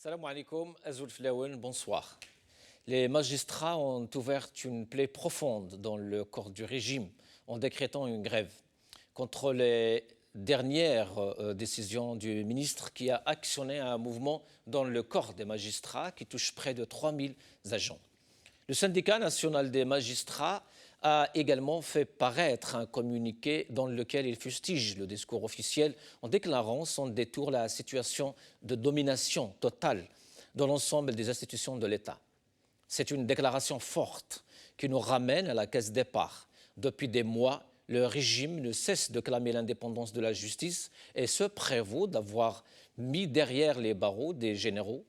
Salam alaikum, Azoul Flaouen, bonsoir. Les magistrats ont ouvert une plaie profonde dans le corps du régime en décrétant une grève contre les dernières décisions du ministre qui a actionné un mouvement dans le corps des magistrats qui touche près de 3000 agents. Le syndicat national des magistrats a également fait paraître un communiqué dans lequel il fustige le discours officiel en déclarant sans détour la situation de domination totale dans l'ensemble des institutions de l'État. C'est une déclaration forte qui nous ramène à la case départ. Depuis des mois, le régime ne cesse de clamer l'indépendance de la justice et se prévaut d'avoir mis derrière les barreaux des généraux,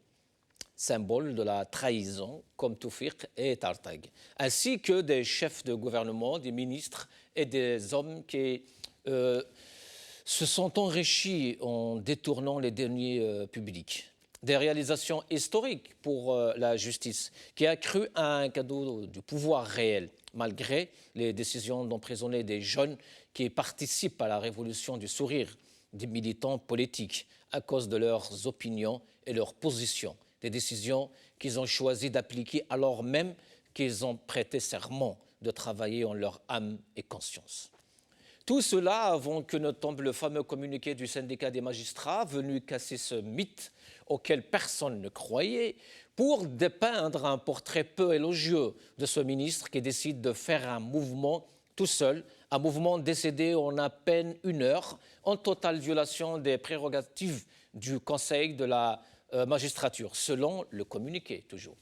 symbole de la trahison comme Toufik et Tartag, ainsi que des chefs de gouvernement, des ministres et des hommes qui se sont enrichis en détournant les deniers publics. Des réalisations historiques pour la justice, qui a cru à un cadeau du pouvoir réel, malgré les décisions d'emprisonner des jeunes qui participent à la révolution du sourire, des militants politiques, à cause de leurs opinions et leurs positions, des décisions qu'ils ont choisi d'appliquer alors même qu'ils ont prêté serment de travailler en leur âme et conscience. Tout cela avant que ne tombe le fameux communiqué du syndicat des magistrats venu casser ce mythe auquel personne ne croyait pour dépeindre un portrait peu élogieux de ce ministre qui décide de faire un mouvement tout seul, un mouvement décédé en à peine une heure, en totale violation des prérogatives du Conseil de la magistrature, selon le communiqué toujours.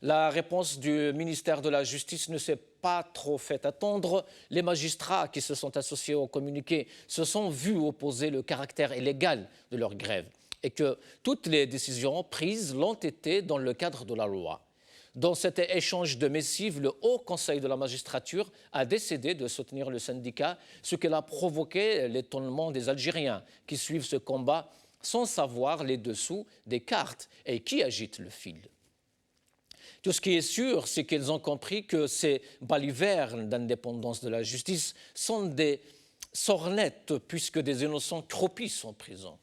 La réponse du ministère de la Justice ne s'est pas trop fait attendre. Les magistrats qui se sont associés au communiqué se sont vus opposer le caractère illégal de leur grève et que toutes les décisions prises l'ont été dans le cadre de la loi. Dans cet échange de missives, le Haut Conseil de la magistrature a décidé de soutenir le syndicat, ce qui a provoqué l'étonnement des Algériens qui suivent ce combat sans savoir les dessous des cartes et qui agite le fil. Tout ce qui est sûr, c'est qu'ils ont compris que ces balivernes d'indépendance de la justice sont des sornettes puisque des innocents croupissent en prison.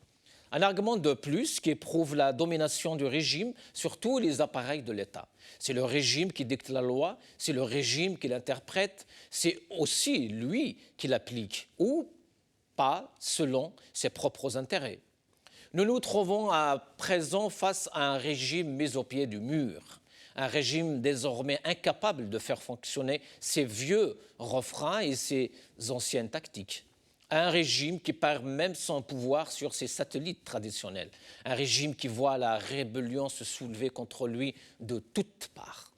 Un argument de plus qui prouve la domination du régime sur tous les appareils de l'État. C'est le régime qui dicte la loi, c'est le régime qui l'interprète, c'est aussi lui qui l'applique, ou pas selon ses propres intérêts. Nous nous trouvons à présent face à un régime mis au pied du mur. Un régime désormais incapable de faire fonctionner ses vieux refrains et ses anciennes tactiques. Un régime qui perd même son pouvoir sur ses satellites traditionnels. Un régime qui voit la rébellion se soulever contre lui de toutes parts.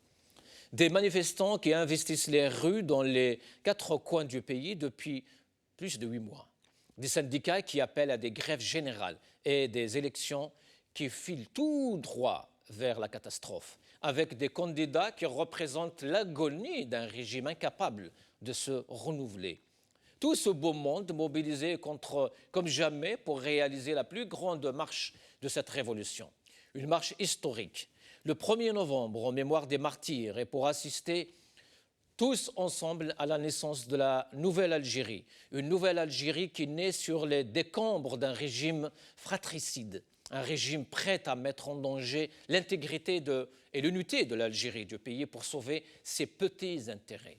Des manifestants qui investissent les rues dans les 4 coins du pays depuis plus de 8 mois. Des syndicats qui appellent à des grèves générales et des élections qui filent tout droit vers la catastrophe, avec des candidats qui représentent l'agonie d'un régime incapable de se renouveler. Tout ce beau monde mobilisé comme jamais pour réaliser la plus grande marche de cette révolution. Une marche historique, le 1er novembre en mémoire des martyrs et pour assister tous ensemble à la naissance de la nouvelle Algérie. Une nouvelle Algérie qui naît sur les décombres d'un régime fratricide. Un régime prêt à mettre en danger l'intégrité et l'unité de l'Algérie, du pays, pour sauver ses petits intérêts.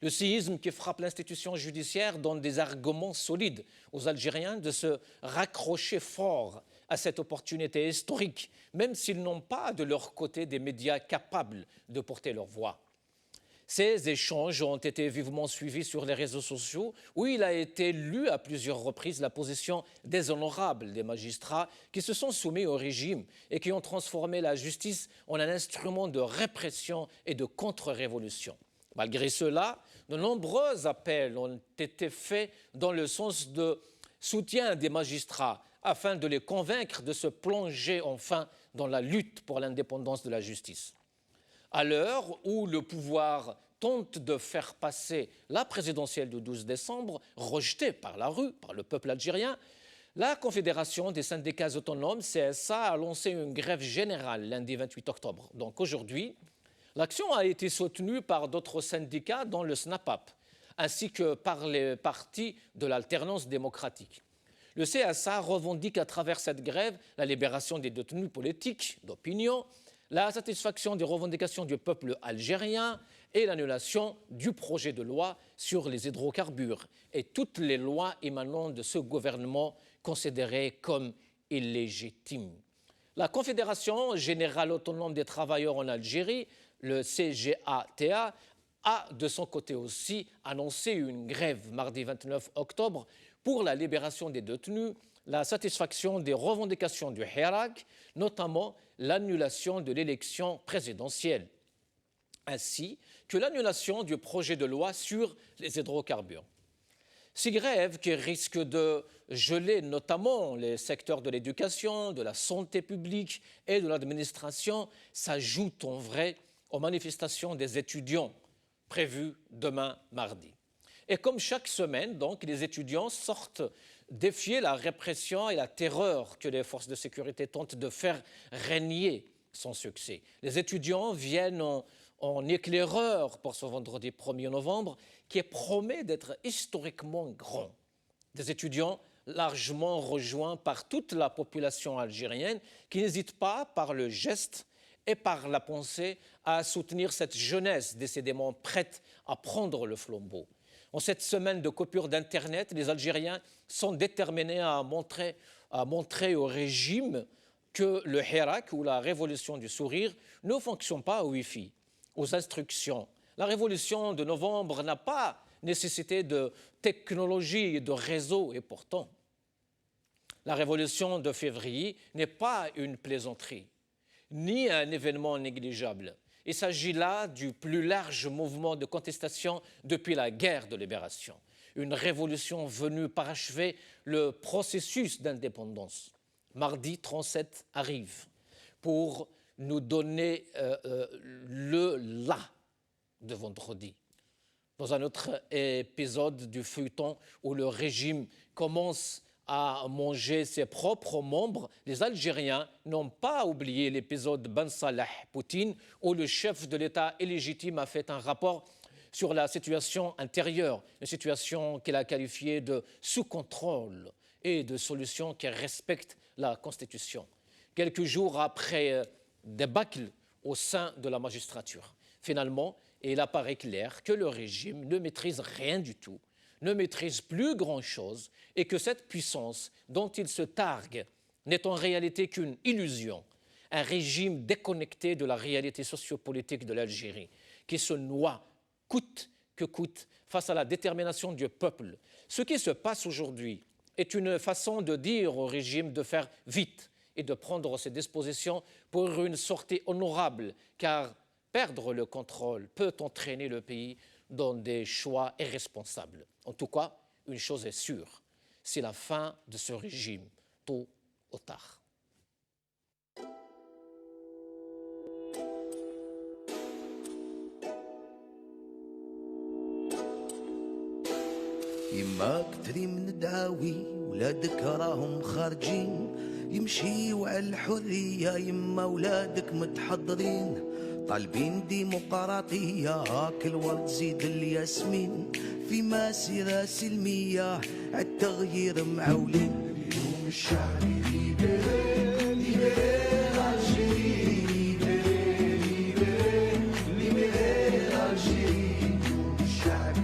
Le séisme qui frappe l'institution judiciaire donne des arguments solides aux Algériens de se raccrocher fort à cette opportunité historique, même s'ils n'ont pas de leur côté des médias capables de porter leur voix. Ces échanges ont été vivement suivis sur les réseaux sociaux où il a été lu à plusieurs reprises la position déshonorable des magistrats qui se sont soumis au régime et qui ont transformé la justice en un instrument de répression et de contre-révolution. Malgré cela, de nombreux appels ont été faits dans le sens de soutien des magistrats afin de les convaincre de se plonger enfin dans la lutte pour l'indépendance de la justice. À l'heure où le pouvoir tente de faire passer la présidentielle du 12 décembre, rejetée par la rue, par le peuple algérien, la Confédération des syndicats autonomes, CSA, a lancé une grève générale lundi 28 octobre. Donc aujourd'hui, l'action a été soutenue par d'autres syndicats, dont le SNAPAP, ainsi que par les partis de l'alternance démocratique. Le CSA revendique à travers cette grève la libération des détenus politiques d'opinion, la satisfaction des revendications du peuple algérien et l'annulation du projet de loi sur les hydrocarbures et toutes les lois émanant de ce gouvernement considérées comme illégitimes. La Confédération générale autonome des travailleurs en Algérie, le CGATA, a de son côté aussi annoncé une grève mardi 29 octobre pour la libération des détenus, la satisfaction des revendications du Hirak, notamment l'annulation de l'élection présidentielle, ainsi que l'annulation du projet de loi sur les hydrocarbures. Ces grèves qui risquent de geler notamment les secteurs de l'éducation, de la santé publique et de l'administration s'ajoutent en vrai aux manifestations des étudiants prévues demain mardi. Et comme chaque semaine, donc, les étudiants sortent défier la répression et la terreur que les forces de sécurité tentent de faire régner sans succès. Les étudiants viennent en éclaireur pour ce vendredi 1er novembre qui promet d'être historiquement grand. Des étudiants largement rejoints par toute la population algérienne qui n'hésite pas par le geste et par la pensée à soutenir cette jeunesse décidément prête à prendre le flambeau. En cette semaine de coupure d'Internet, les Algériens sont déterminés à montrer au régime que le Hirak ou la révolution du sourire ne fonctionne pas au Wi-Fi, aux instructions. La révolution de novembre n'a pas nécessité de technologie et de réseau, et pourtant, la révolution de février n'est pas une plaisanterie, ni un événement négligeable. Il s'agit là du plus large mouvement de contestation depuis la guerre de libération, une révolution venue parachever le processus d'indépendance. Mardi 37 arrive pour nous donner le là de vendredi. Dans un autre épisode du feuilleton où le régime commence à manger ses propres membres, les Algériens n'ont pas oublié l'épisode Ben Salah Poutine où le chef de l'État illégitime a fait un rapport sur la situation intérieure, une situation qu'il a qualifiée de sous-contrôle et de solution qui respecte la Constitution. Quelques jours après débâcle au sein de la magistrature, finalement, il apparaît clair que le régime ne maîtrise rien du tout, ne maîtrise plus grand-chose et que cette puissance dont il se targue n'est en réalité qu'une illusion, un régime déconnecté de la réalité sociopolitique de l'Algérie qui se noie coûte que coûte face à la détermination du peuple. Ce qui se passe aujourd'hui est une façon de dire au régime de faire vite et de prendre ses dispositions pour une sortie honorable, car perdre le contrôle peut entraîner le pays dans des choix irresponsables. En tout cas, une chose est sûre, c'est la fin de ce régime, tôt ou tard. يما كتري من الدعاوي ولادك راهم خارجين يمشيو على الحرية يما ولادك متحضرين طالبين ديمقراطية هاك الورد زيد الياسمين في مسيرة سلمية عالتغيير معولين اليوم الشعب ليبرالي ليبرالي الجيري ليبرالي ليبرالي الجيري اليوم الشعب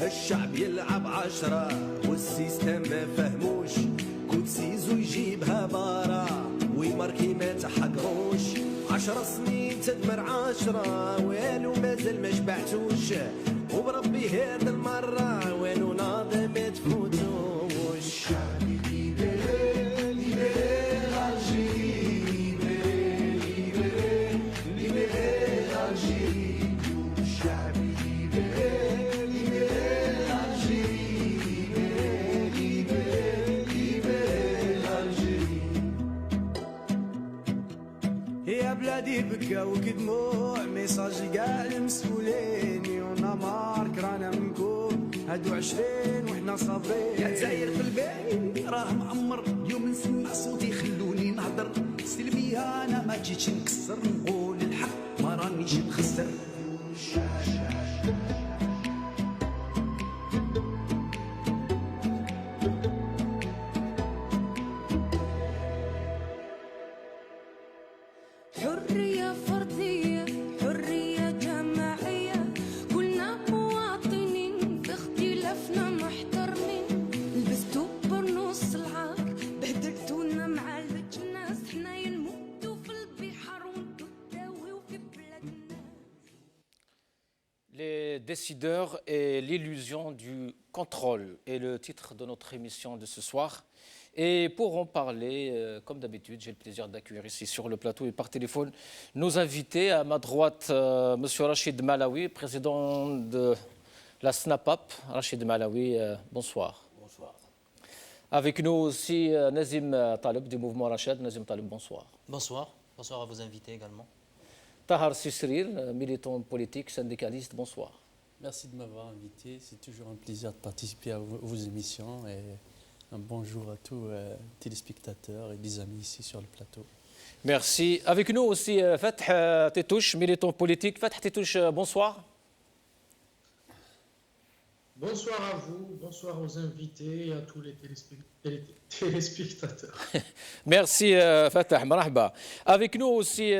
الشعب يلعب عشرة والسيستم ما فهموش كوتسيزو يجيبها برا ويماركي ما تحقروش 10 سنين تدمر 10 والو مازال ما شبعتوش وبربي هاد المرة والو ناضي ما تفوتوش الشعب ليبرالي ليبرالي الجيري ليبرالي ليبرالي الجيري الشعب بلادي بكاو كدموع ميساجي كاع المسؤولين يونا مارك رانا منكم هادو 20 وحنا صابرين يا جزاير قلبي راه معمر يوم نسمع صوتي خلوني نهضر سلمية انا ما جيتش نكسر نقول الحق ما رانيش مخسر حرية فردية حرية جماعية كلنا مواطنين في اختلافنا محترمين لبستو برنص العار بهدلتونا مع الجناس حنايا نموتو في البحر وانتو تداويو في بلادنا. Les décideurs et l'illusion du contrôle est le titre de notre émission de ce soir. Et pour en parler, comme d'habitude, j'ai le plaisir d'accueillir ici sur le plateau et par téléphone nos invités. À ma droite, M. Rachid Malawi, président de la SNAPAP. Rachid Malawi, bonsoir. Bonsoir. Avec nous aussi Nazim Taleb du mouvement Rachid. Nazim Taleb, bonsoir. Bonsoir. Bonsoir à vos invités également. Tahar Sisril, militant politique, syndicaliste, bonsoir. Merci de m'avoir invité. C'est toujours un plaisir de participer à vos émissions et un bonjour à tous les téléspectateurs et les amis ici sur le plateau. Merci. Avec nous aussi Fath Tetouche, militant politique. Fath Tetouche, bonsoir. Bonsoir à vous, bonsoir aux invités et à tous les téléspectateurs. Merci Fatah, marhaba. Avec nous aussi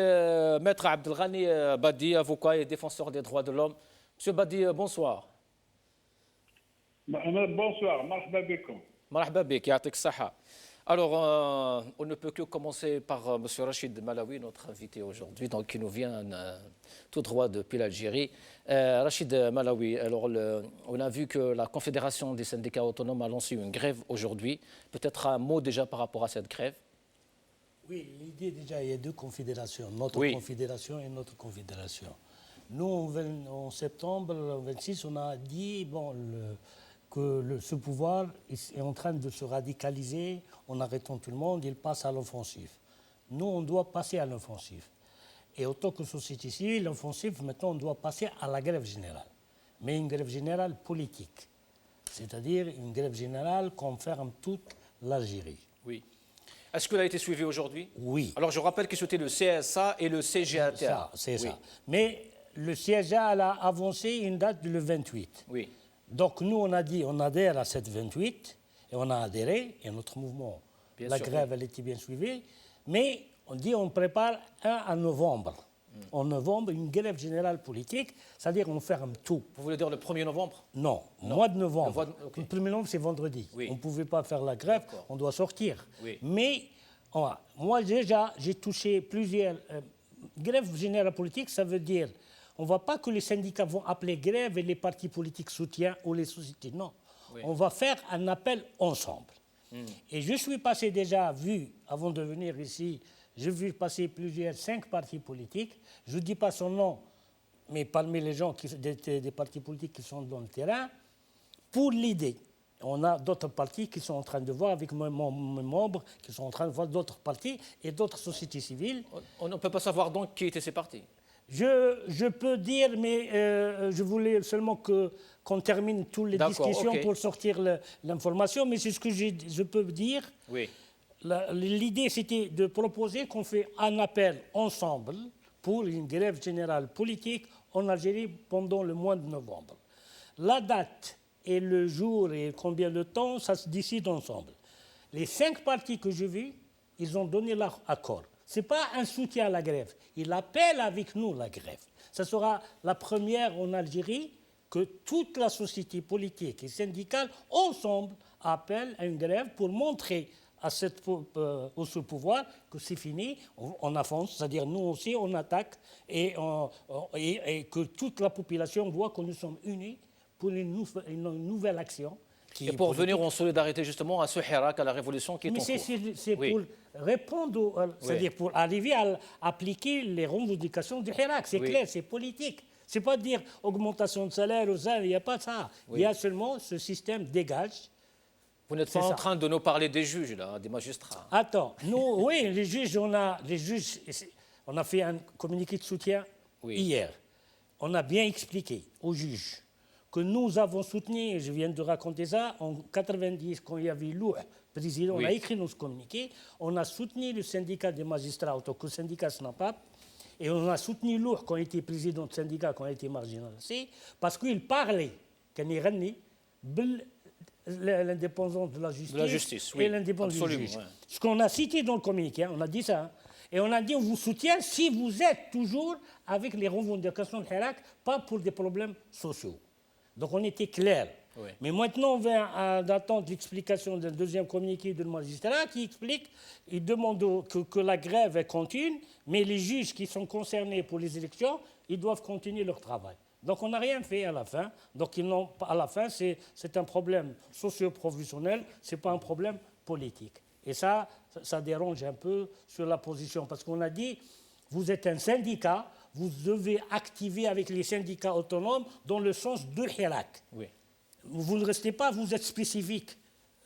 Maître Abdelghani Badi, avocat et défenseur des droits de l'homme. Monsieur Badi, bonsoir. Bonsoir, marhaba bekoum. Marhaba bek, yatik saha. Alors, on ne peut que commencer par Monsieur Rachid Malawi, notre invité aujourd'hui, donc qui nous vient tout droit depuis l'Algérie. Rachid Malawi, alors on a vu que la Confédération des syndicats autonomes a lancé une grève aujourd'hui. Peut-être un mot déjà par rapport à cette grève. Oui, l'idée déjà, il y a deux confédérations, notre confédération et notre confédération. Nous, en septembre 26, on a dit que ce pouvoir est en train de se radicaliser en arrêtant tout le monde, il passe à l'offensive. Nous, on doit passer à l'offensive. Et autant que société civile, l'offensive, maintenant, on doit passer à la grève générale. Mais une grève générale politique. C'est-à-dire une grève générale qu'on ferme toute l'Algérie. Oui. Est-ce qu'elle a été suivie aujourd'hui? Oui. Alors, je rappelle que c'était le CSA et le CGATA. C'est ça. Mais le CSA a avancé une date le 28. Oui. Donc, nous, on a dit, on adhère à cette 28, et on a adhéré, et notre mouvement, la grève, elle était bien suivie, mais on dit on prépare un en novembre. En novembre, une grève générale politique, c'est-à-dire on ferme tout. Vous voulez dire le 1er novembre? Non, mois de novembre. Okay. Le 1er novembre, c'est vendredi. Oui. On ne pouvait pas faire la grève, on doit sortir. Oui. Mais moi, déjà, j'ai touché plusieurs... grève générale politique, ça veut dire... On ne va pas que les syndicats vont appeler grève et les partis politiques soutiennent ou les sociétés. Non. Oui. On va faire un appel ensemble. Et je suis passé déjà, avant de venir ici, j'ai vu passer 5 partis politiques. Je ne dis pas son nom, mais parmi les gens des partis politiques qui sont dans le terrain, pour l'idée. On a d'autres partis qui sont en train de voir, avec mes membres, qui sont en train de voir d'autres partis et d'autres sociétés civiles. On ne peut pas savoir donc qui étaient ces partis. Je peux dire, mais je voulais seulement qu'on termine toutes les discussions pour sortir l'information, mais c'est ce que je peux dire. Oui. L'idée, c'était de proposer qu'on fait un appel ensemble pour une grève générale politique en Algérie pendant le mois de novembre. La date et le jour et combien de temps, ça se décide ensemble. Les 5 partis que j'ai vus, ils ont donné leur accord. Ce n'est pas un soutien à la grève. Il appelle avec nous la grève. Ce sera la première en Algérie que toute la société politique et syndicale, ensemble, appelle à une grève pour montrer à ce pouvoir que c'est fini, on avance, c'est-à-dire nous aussi, on attaque et que toute la population voit que nous sommes unis pour une nouvelle action. Et pour venir en solidarité justement à ce hirak, à la révolution qui est en cours. C'est pour répondre, c'est-à-dire pour arriver à appliquer les revendications du hirak. C'est clair, c'est politique. Ce n'est pas dire augmentation de salaire, il n'y a pas ça. Il y a seulement ce système dégage. Vous n'êtes pas en train de nous parler des juges, là, des magistrats. Attends, nous, oui, les juges, on a fait un communiqué de soutien hier. On a bien expliqué aux juges que nous avons soutenu, je viens de raconter ça, en 90, quand il y avait Louh, président, on a écrit notre communiqué, on a soutenu le syndicat des magistrats, autant que le syndicat SNAPAP, et on a soutenu Louh quand il était président du syndicat, quand il était marginalisé, parce qu'il parlait, qu'il y a l'indépendance de la justice, oui, et l'indépendance du absolument, juge. ouais. Ce qu'on a cité dans le communiqué, hein, on a dit ça, hein, et on a dit on vous soutient si vous êtes toujours avec les revendications de Hirak, pas pour des problèmes sociaux. Donc on était clair. Oui. Mais maintenant, on vient d'attendre l'explication d'un deuxième communiqué du magistrat qui explique, il demande que la grève est continue, mais les juges qui sont concernés pour les élections, ils doivent continuer leur travail. Donc on n'a rien fait à la fin. Donc à la fin, c'est un problème socio-professionnel, ce n'est pas un problème politique. Et ça dérange un peu sur la position, parce qu'on a dit, vous êtes un syndicat, vous devez activer avec les syndicats autonomes dans le sens de Hirak. Oui. Vous ne restez pas, vous êtes spécifique,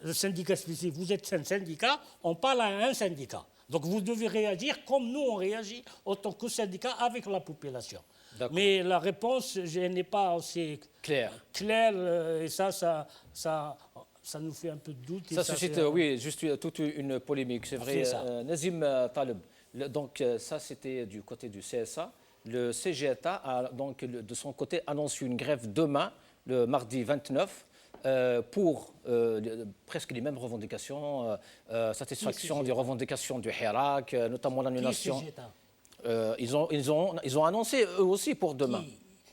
le syndicat spécifique, vous êtes un syndicat, on parle à un syndicat. Donc vous devez réagir comme nous on réagit en tant que syndicat avec la population. Mais la réponse n'est pas aussi claire et ça nous fait un peu de doute. Ça suscite, oui, juste toute une polémique, c'est vrai. Nazim Taleb, donc ça c'était du côté du CSA. Le CGTA a donc de son côté annoncé une grève demain, le mardi 29, pour presque les mêmes revendications, satisfaction des revendications du Hirak, notamment l'annulation. Ils ont annoncé eux aussi pour demain.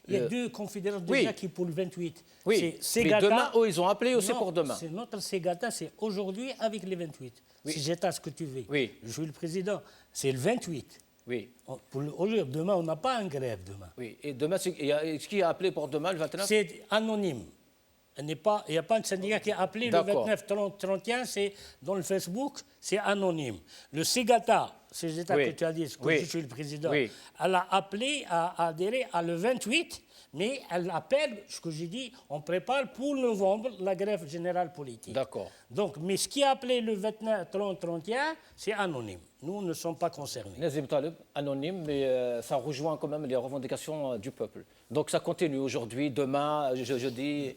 Il y a deux confédérations déjà qui pour le 28. Oui, mais demain, ils ont appelé aussi pour demain. C'est notre Segata, c'est aujourd'hui avec les 28. Oui. Segata, ce que tu veux. Oui. Je suis le président. C'est le 28. Oui. Demain, on n'a pas une grève demain. Oui. Et demain, qui a appelé pour demain, le 29 ? C'est anonyme. Il n'y a pas de syndicat qui a appelé le 29, 30, 31, c'est dans le Facebook, c'est anonyme. Le Segata, que tu as dit, que je suis le président, elle a appelé à adhérer à le 28, mais elle appelle, ce que j'ai dit, on prépare pour novembre la grève générale politique. D'accord. Donc, mais ce qui a appelé le 29, 30, 31, c'est anonyme. Nous ne sommes pas concernés. Nazim Taleb, anonyme, mais ça rejoint quand même les revendications du peuple. Donc ça continue aujourd'hui, demain, jeudi.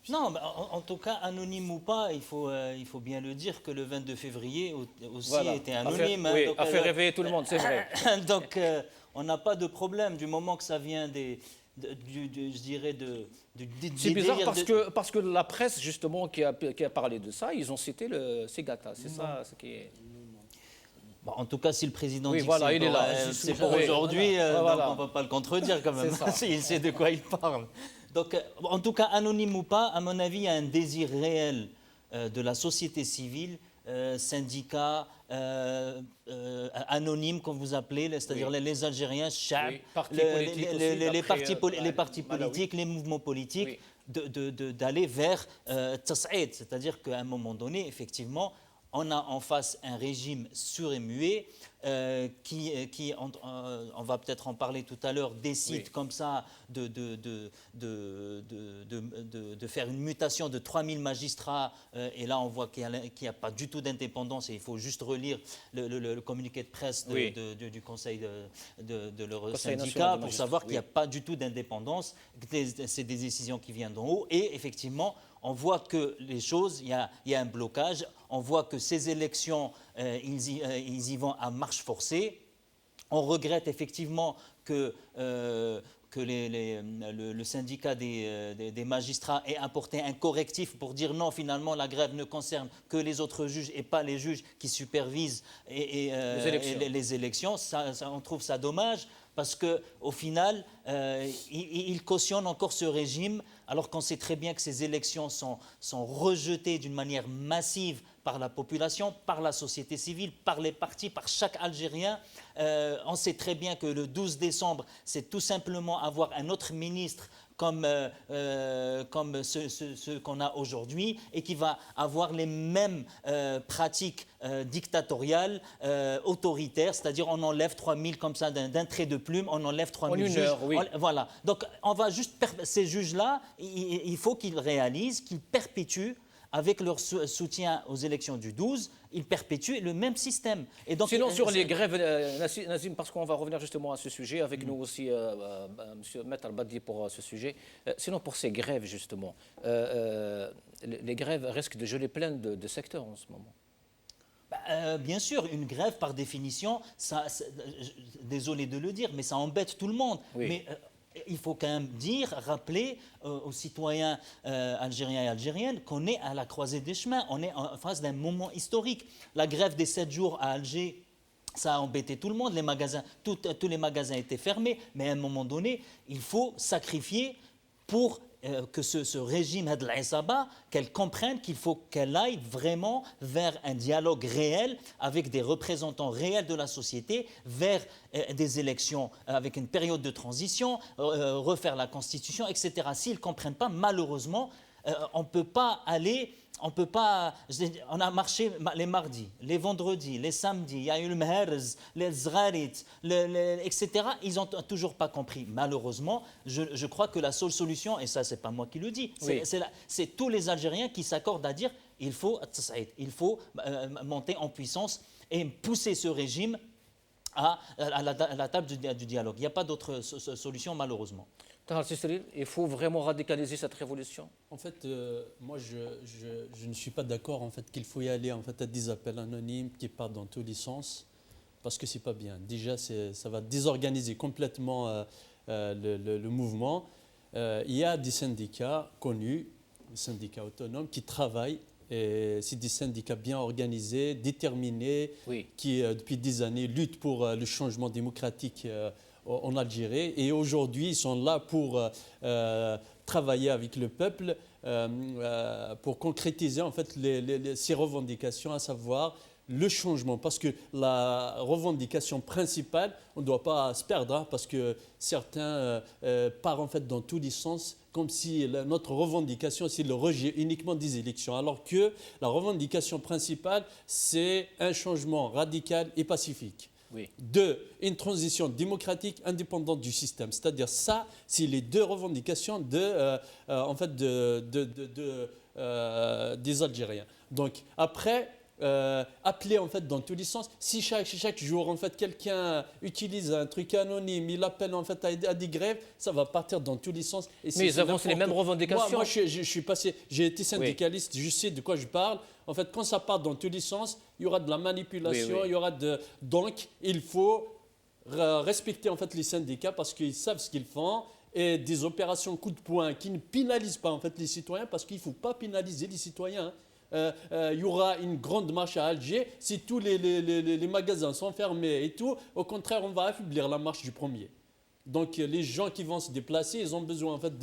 Non, en tout cas, anonyme ou pas, il faut bien le dire que le 22 février aussi était anonyme. A fait rêver tout le monde, c'est vrai. Donc, on n'a pas de problème du moment que ça vient je dirais c'est bizarre parce que la presse, justement, qui a parlé de ça, ils ont cité le Segata. C'est ça ce qui est... Bon, en tout cas, si le président dit que c'est pour aujourd'hui, donc on ne va pas le contredire quand même, s'il sait de quoi il parle. Donc, en tout cas, anonyme ou pas, à mon avis, il y a un désir réel de la société civile, syndicats, anonymes, comme vous appelez, c'est-à-dire les Algériens, les partis politiques, les mouvements politiques, d'aller vers Tas'id. C'est-à-dire qu'à un moment donné, effectivement, on a en face un régime muet qui on va peut-être en parler tout à l'heure, décide comme ça de faire une mutation de 3000 magistrats. Et là, on voit qu'il n'y a pas du tout d'indépendance. Et il faut juste relire le communiqué de presse du Conseil de leur syndicat pour savoir qu'il n'y a pas du tout d'indépendance. C'est des décisions qui viennent d'en haut. Et effectivement, on voit que les choses, il y a un blocage. On voit que ces élections, ils y vont à marche forcée. On regrette effectivement que le syndicat des magistrats ait apporté un correctif pour dire non, finalement, la grève ne concerne que les autres juges et pas les juges qui supervisent les élections. On trouve ça dommage. Parce qu'au final, il cautionne encore ce régime, alors qu'on sait très bien que ces élections sont rejetées d'une manière massive par la population, par la société civile, par les partis, par chaque Algérien. On sait très bien que le 12 décembre, c'est tout simplement avoir un autre ministre comme ce qu'on a aujourd'hui et qui va avoir les mêmes pratiques dictatoriales, autoritaires, c'est-à-dire on enlève 3000 comme ça d'un trait de plume, on enlève 3000 juges. Voilà. Donc on va juste ces juges-là, il faut qu'ils réalisent, qu'ils perpétuent avec leur soutien aux élections du 12, ils perpétuent le même système. Et donc, sinon, sur les grèves, Nazim, parce qu'on va revenir justement à ce sujet, avec nous aussi, M. Maître Al-Badi pour ce sujet. Sinon, pour ces grèves, justement, les grèves risquent de geler plein de secteurs en ce moment. Bien sûr, une grève, par définition, désolé de le dire, mais ça embête tout le monde. Oui. Mais il faut quand même rappeler aux citoyens algériens et algériennes qu'on est à la croisée des chemins, on est en face d'un moment historique. La grève des 7 jours à Alger, ça a embêté tout le monde, tous les magasins étaient fermés, mais à un moment donné, il faut sacrifier pour que ce régime de l'Aïsaba, qu'elle comprenne qu'il faut qu'elle aille vraiment vers un dialogue réel avec des représentants réels de la société, vers des élections avec une période de transition, refaire la Constitution, etc. S'ils ne comprennent pas, malheureusement, on ne peut pas aller... On a marché les mardis, les vendredis, les samedis, il y a eu le Meherz, les Zgharit, etc. Ils n'ont toujours pas compris. Malheureusement, je crois que la seule solution, et ça, ce n'est pas moi qui le dis, c'est tous les Algériens qui s'accordent à dire il faut monter en puissance et pousser ce régime à la table du dialogue. Il n'y a pas d'autre solution, malheureusement. Il faut vraiment radicaliser cette révolution. En fait, moi, je ne suis pas d'accord en fait, qu'il faut y aller en fait, à des appels anonymes qui partent dans tous les sens, parce que ce n'est pas bien. Déjà, ça va désorganiser complètement le mouvement. Il y a des syndicats connus, des syndicats autonomes, qui travaillent. Et c'est des syndicats bien organisés, déterminés, qui depuis des années luttent pour le changement démocratique en Algérie. Et aujourd'hui, ils sont là pour travailler avec le peuple, pour concrétiser en fait ces revendications, à savoir le changement. Parce que la revendication principale, on ne doit pas se perdre, parce que certains partent en fait dans tous les sens, comme si notre revendication, c'est le rejet uniquement des élections, alors que la revendication principale, c'est un changement radical et pacifique. Oui. 2, une transition démocratique indépendante du système. C'est-à-dire ça, c'est les deux revendications des Algériens. Donc après, appeler en fait dans tous les sens. Si chaque jour en fait quelqu'un utilise un truc anonyme, il appelle en fait à des grèves, ça va partir dans tous les sens. Et mais ils avancent les mêmes revendications. Moi je suis passé, j'ai été syndicaliste, je sais de quoi je parle. En fait, quand ça part dans tous les sens, il y aura de la manipulation, il y aura donc il faut respecter en fait les syndicats parce qu'ils savent ce qu'ils font. Et des opérations coup de poing qui ne pénalisent pas en fait les citoyens, parce qu'il ne faut pas pénaliser les citoyens. Il y aura une grande marche à Alger. Si tous les magasins sont fermés et tout, au contraire, on va affaiblir la marche du premier. Donc les gens qui vont se déplacer, ils ont besoin en fait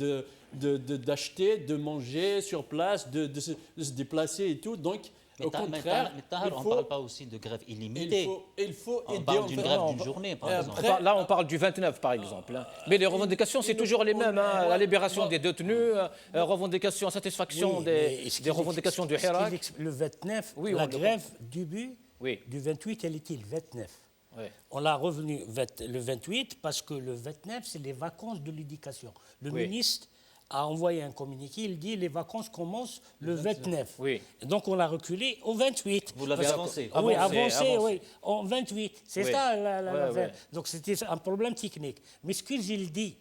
d'acheter, de manger sur place, de se déplacer et tout. Donc au contraire, on ne parle pas aussi de grève illimitée. Il faut aider. On parle d'une grève d'une journée, par exemple. Là, on parle du 29, par exemple. Mais les revendications, c'est toujours les mêmes. La libération des détenus, revendication, satisfaction des revendications du Hirak. Le 29, la grève du 28, elle était le 29. Oui. On l'a revenu le 28 parce que le 29, c'est les vacances de l'éducation. Le ministre a envoyé un communiqué, il dit les vacances commencent le 29. Oui. Donc on l'a reculé au 28. Vous l'avez avancé. Oui, avancé, oui, en 28. C'est ça la Donc c'était un problème technique. Mais ce qu'il dit,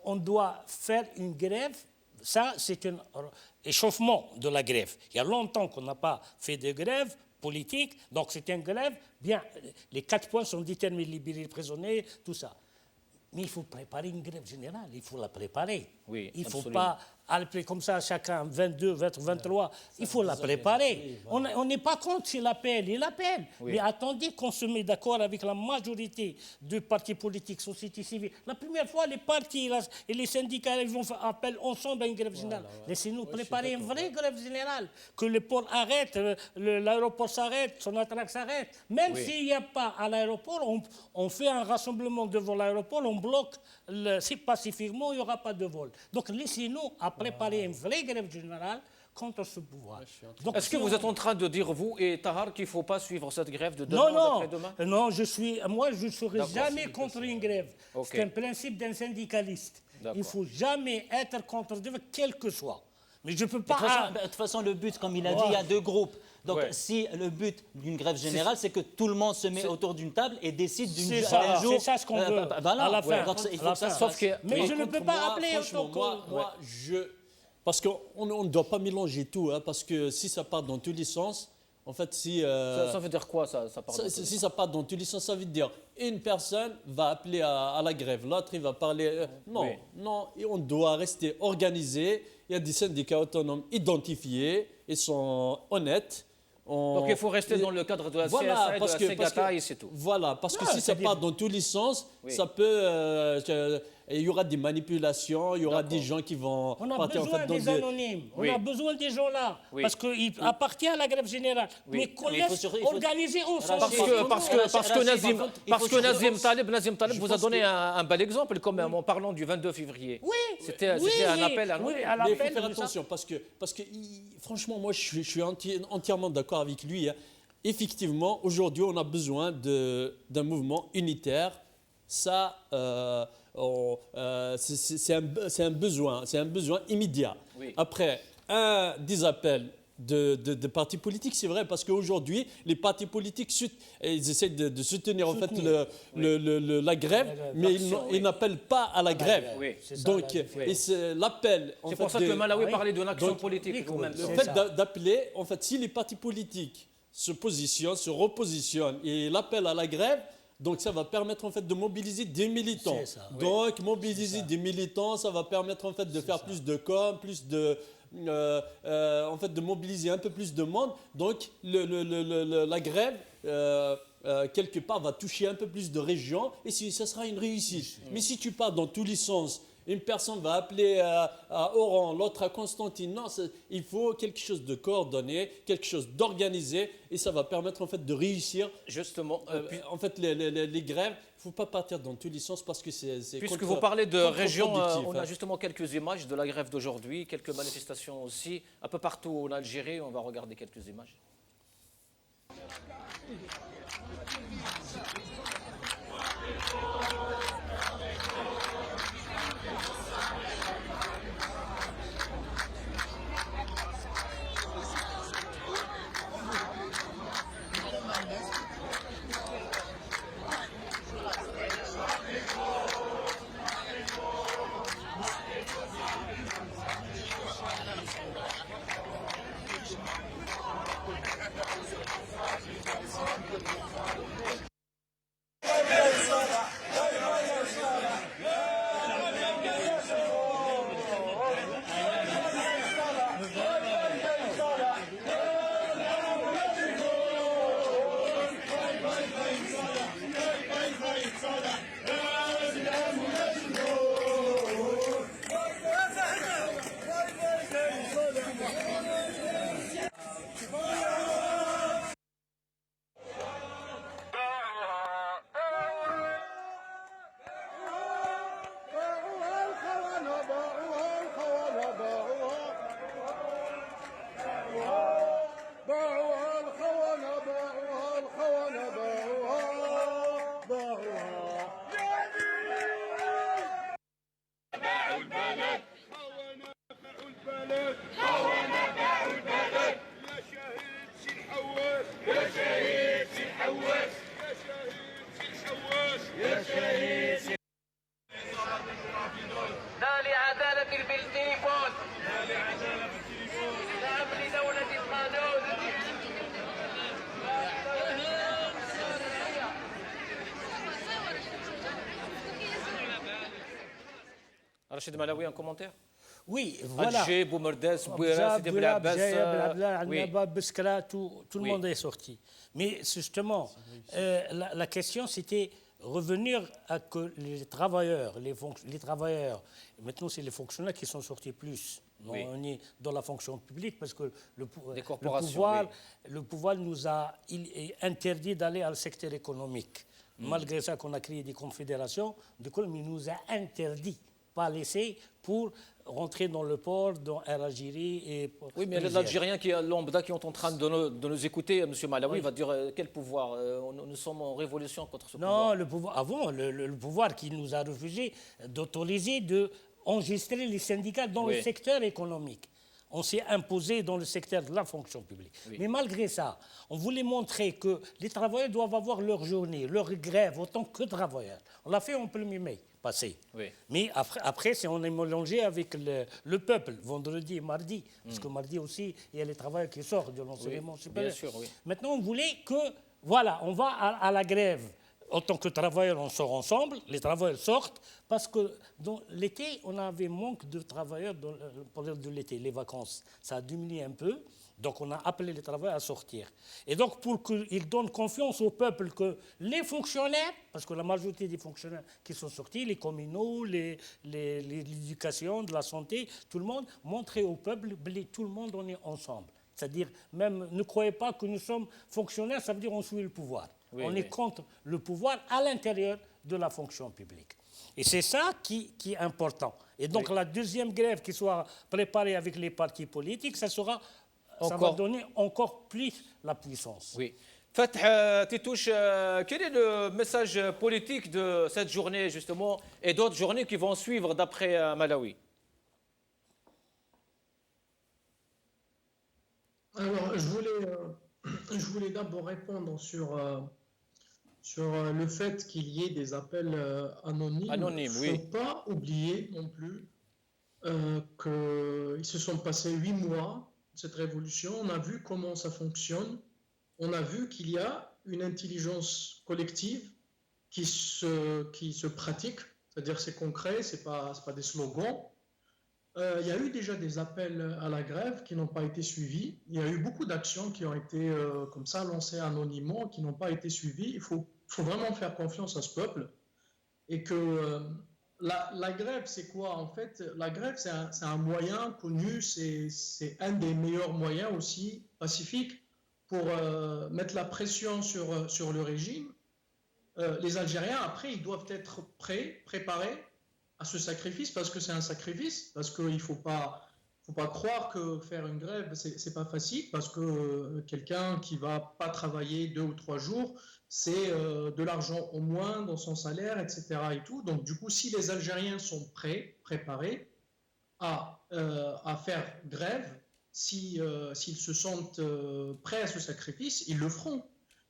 on doit faire une grève, ça c'est un échauffement de la grève. Il y a longtemps qu'on n'a pas fait de grève politique, donc c'est une grève, bien, les 4 points sont déterminés, libérer les prisonniers, tout ça. Mais il faut préparer une grève générale, il faut la préparer. Oui, il ne faut pas appeler comme ça chacun 22, 23, il faut la préparer. On n'est pas contre s'il appelle, il appelle. Oui. Mais attendez qu'on se mette d'accord avec la majorité de partis politiques, société civile. La première fois, les partis et les syndicats ils vont faire appel ensemble à une grève générale. Laissez-nous préparer une vraie grève générale, que le port arrête, l'aéroport s'arrête, Sonatrach s'arrête. Même s'il n'y a pas à l'aéroport, on fait un rassemblement devant l'aéroport, on bloque, pacifiquement, il n'y aura pas de vol. Donc laissez-nous préparer une vraie grève générale contre ce pouvoir. Est-ce que vous êtes en train de dire, vous et Tahar, qu'il ne faut pas suivre cette grève de demain, d'après-demain ? Non, moi je ne serai jamais contre une grève. Okay. C'est un principe d'un syndicaliste. Il ne faut jamais être contre une grève, quel que soit. Mais je ne peux De pas... toute façon, le but, comme il a dit, il y a deux groupes. Donc, si le but d'une grève générale, c'est que tout le monde se met autour d'une table et décide d'un jour... C'est ça ce qu'on veut, à la fin. Donc, il faut que ça Sauf que, mais je ne peux pas moi, appeler franchement, moi, parce qu'on ne doit pas mélanger tout, hein, parce que si ça part dans tous les sens, en fait, si... Ça veut dire quoi, ça part dans tous les Si sens ça part dans tous les sens, ça veut dire une personne va appeler à la grève, l'autre il va parler... non, Oui. non, et on doit rester organisé. Il y a des syndicats autonomes identifiés, ils sont honnêtes. Donc il faut rester dans le cadre de la CSA et de la Segata et c'est tout. Voilà, parce que Non, si ça part dans tous les sens, Oui. ça peut... il y aura des manipulations, il y aura des D'accord. gens qui vont On a partir besoin dans des anonymes, Oui. on a besoin des gens là, Oui. parce qu'il appartient à la grève générale. Mais qu'on il faut laisse il faut- organiser ensemble. Parce que Nazim Taleb vous a pense donné que- un bel exemple quand même en parlant du 22 février. Oui, C'était un appel à oui, l'ordre. à Mais il faut l'appel faire de ça. attention parce que franchement, moi, je suis entièrement d'accord avec lui, hein. Effectivement, aujourd'hui, on a besoin d'un mouvement unitaire. Ça, c'est un besoin immédiat. Oui. Après, des appels de partis politiques, c'est vrai, parce qu'aujourd'hui, les partis politiques, ils essaient de soutenir en fait la grève, mais ils n'appellent pas à la grève. Oui. C'est ça, Donc, la différence. et c'est l'appel. en C'est fait, pour ça que Malawi Oui. parlait d'une action Donc, politique. vous-même. le C'est fait ça. d'appeler, en fait, si les partis politiques se positionnent, se repositionnent et l'appel à la grève, donc ça va permettre en fait de mobiliser des militants. C'est ça, oui. Donc mobiliser des militants, ça va permettre en fait de faire plus de com, plus de en fait de mobiliser un peu plus de monde. Donc la grève quelque part va toucher un peu plus de régions et ça sera une réussite. Mais si tu pars dans tous les sens, une personne va appeler à Oran, l'autre à Constantine. Non, il faut quelque chose de coordonné, quelque chose d'organisé, et ça va permettre en fait de réussir. Justement, En fait, les grèves, il ne faut pas partir dans tous les sens parce que c'est puisque vous parlez de région, contre-productif, on a hein. justement quelques images de la grève d'aujourd'hui, quelques manifestations aussi, un peu partout en Algérie. On va regarder quelques images. Rachid Malawi, un commentaire? Oui, voilà. Alger, Boumerdès, Bouira, Sidi Blabès, oui. Tout le monde est sorti. Mais justement, la question c'était revenir à que les travailleurs, maintenant c'est les fonctionnaires qui sont sortis plus. Oui. On est dans la fonction publique parce que le pouvoir il est interdit d'aller au secteur économique. Malgré ça qu'on a créé des confédérations, du coup, il nous a interdit, pas laissé pour rentrer dans le port, dans l'Algérie. Et oui, mais l'Algérien lambda qui est en train de nous écouter, M. Malawi, va dire quel pouvoir nous sommes en révolution contre ce pouvoir. Non, le pouvoir, avant, le pouvoir qui nous a refusé d'autoriser d'enregistrer les syndicats dans le secteur économique. on s'est imposé dans le secteur de la fonction publique. Oui. Mais malgré ça, on voulait montrer que les travailleurs doivent avoir leur journée, leur grève, autant que travailleurs. On l'a fait en 1er mai passé. Oui. Mais après on est mélangé avec le peuple, vendredi et mardi. Parce que mardi aussi, il y a les travailleurs qui sortent de l'enseignement supérieur. Bien sûr, oui. Maintenant, on voulait que, voilà, on va à la grève. En tant que travailleurs, on sort ensemble, les travailleurs sortent, parce que dans l'été, on avait manque de travailleurs dans le période de l'été, les vacances. Ça a diminué un peu, donc on a appelé les travailleurs à sortir. Et donc, pour qu'ils donnent confiance au peuple que les fonctionnaires, parce que la majorité des fonctionnaires qui sont sortis, les communaux, l'éducation, de la santé, tout le monde, montrer au peuple, tout le monde, on est ensemble. C'est-à-dire, même, ne croyez pas que nous sommes fonctionnaires, ça veut dire qu'on suit le pouvoir. Oui, on oui. est contre le pouvoir à l'intérieur de la fonction publique. Et c'est ça qui est important. Et donc la deuxième grève qui soit préparée avec les partis politiques, ça va donner encore plus la puissance. Oui. Fath Titouche, quel est le message politique de cette journée justement et d'autres journées qui vont suivre d'après Malawi? Alors, je voulais d'abord répondre sur le fait qu'il y ait des appels anonymes. Anonymes, Il ne oui. faut pas oublier non plus qu'il se sont passés 8 mois de cette révolution. On a vu comment ça fonctionne. On a vu qu'il y a une intelligence collective qui se pratique. C'est-à-dire c'est concret, c'est pas des slogans. Il y a eu déjà des appels à la grève qui n'ont pas été suivis. Il y a eu beaucoup d'actions qui ont été comme ça lancées anonymement, qui n'ont pas été suivies. Il faut vraiment faire confiance à ce peuple. Et que la grève, c'est quoi en fait? La grève, c'est un moyen connu, c'est un des meilleurs moyens aussi pacifiques pour mettre la pression sur le régime. Les Algériens, après, ils doivent être préparés à ce sacrifice, parce que c'est un sacrifice, parce qu'il ne faut pas croire que faire une grève, c'est pas facile, parce que quelqu'un qui va pas travailler 2 ou 3 jours, c'est de l'argent au moins dans son salaire, etc. et tout. Donc du coup, si les Algériens sont préparés à faire grève, s'ils se sentent prêts à ce sacrifice, ils le feront.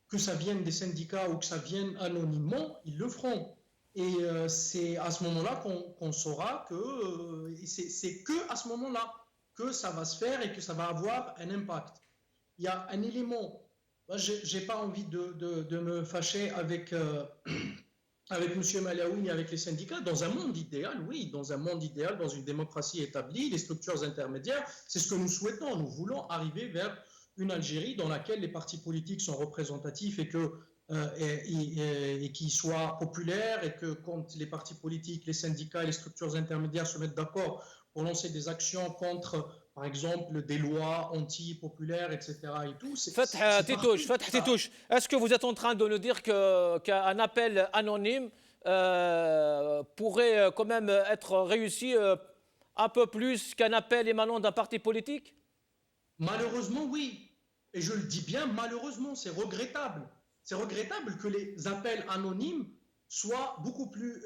Que ça vienne des syndicats ou que ça vienne anonymement, ils le feront. Et c'est à ce moment-là qu'on saura que c'est que à ce moment-là que ça va se faire et que ça va avoir un impact. Il y a un élément, moi j'ai pas envie de me fâcher avec M. Malawi ni avec les syndicats. Dans un monde idéal, oui, dans un monde idéal, dans une démocratie établie, les structures intermédiaires, c'est ce que nous souhaitons. Nous voulons arriver vers une Algérie dans laquelle les partis politiques sont représentatifs et qui soient populaires, et que quand les partis politiques, les syndicats et les structures intermédiaires se mettent d'accord pour lancer des actions contre, par exemple, des lois anti-populaires, etc. et tout. Fath Titouche, est-ce que vous êtes en train de nous dire qu'un appel anonyme pourrait quand même être réussi un peu plus qu'un appel émanant d'un parti politique? Malheureusement, oui. Et je le dis bien, malheureusement, c'est regrettable. C'est regrettable que les appels anonymes soient beaucoup plus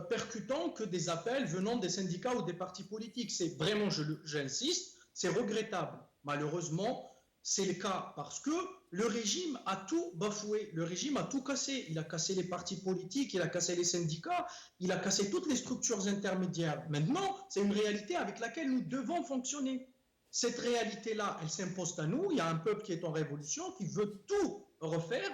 percutants que des appels venant des syndicats ou des partis politiques. C'est vraiment, j'insiste, c'est regrettable. Malheureusement, c'est le cas parce que le régime a tout bafoué, le régime a tout cassé. Il a cassé les partis politiques, il a cassé les syndicats, il a cassé toutes les structures intermédiaires. Maintenant, c'est une réalité avec laquelle nous devons fonctionner. Cette réalité-là, elle s'impose à nous. Il y a un peuple qui est en révolution, qui veut tout refaire,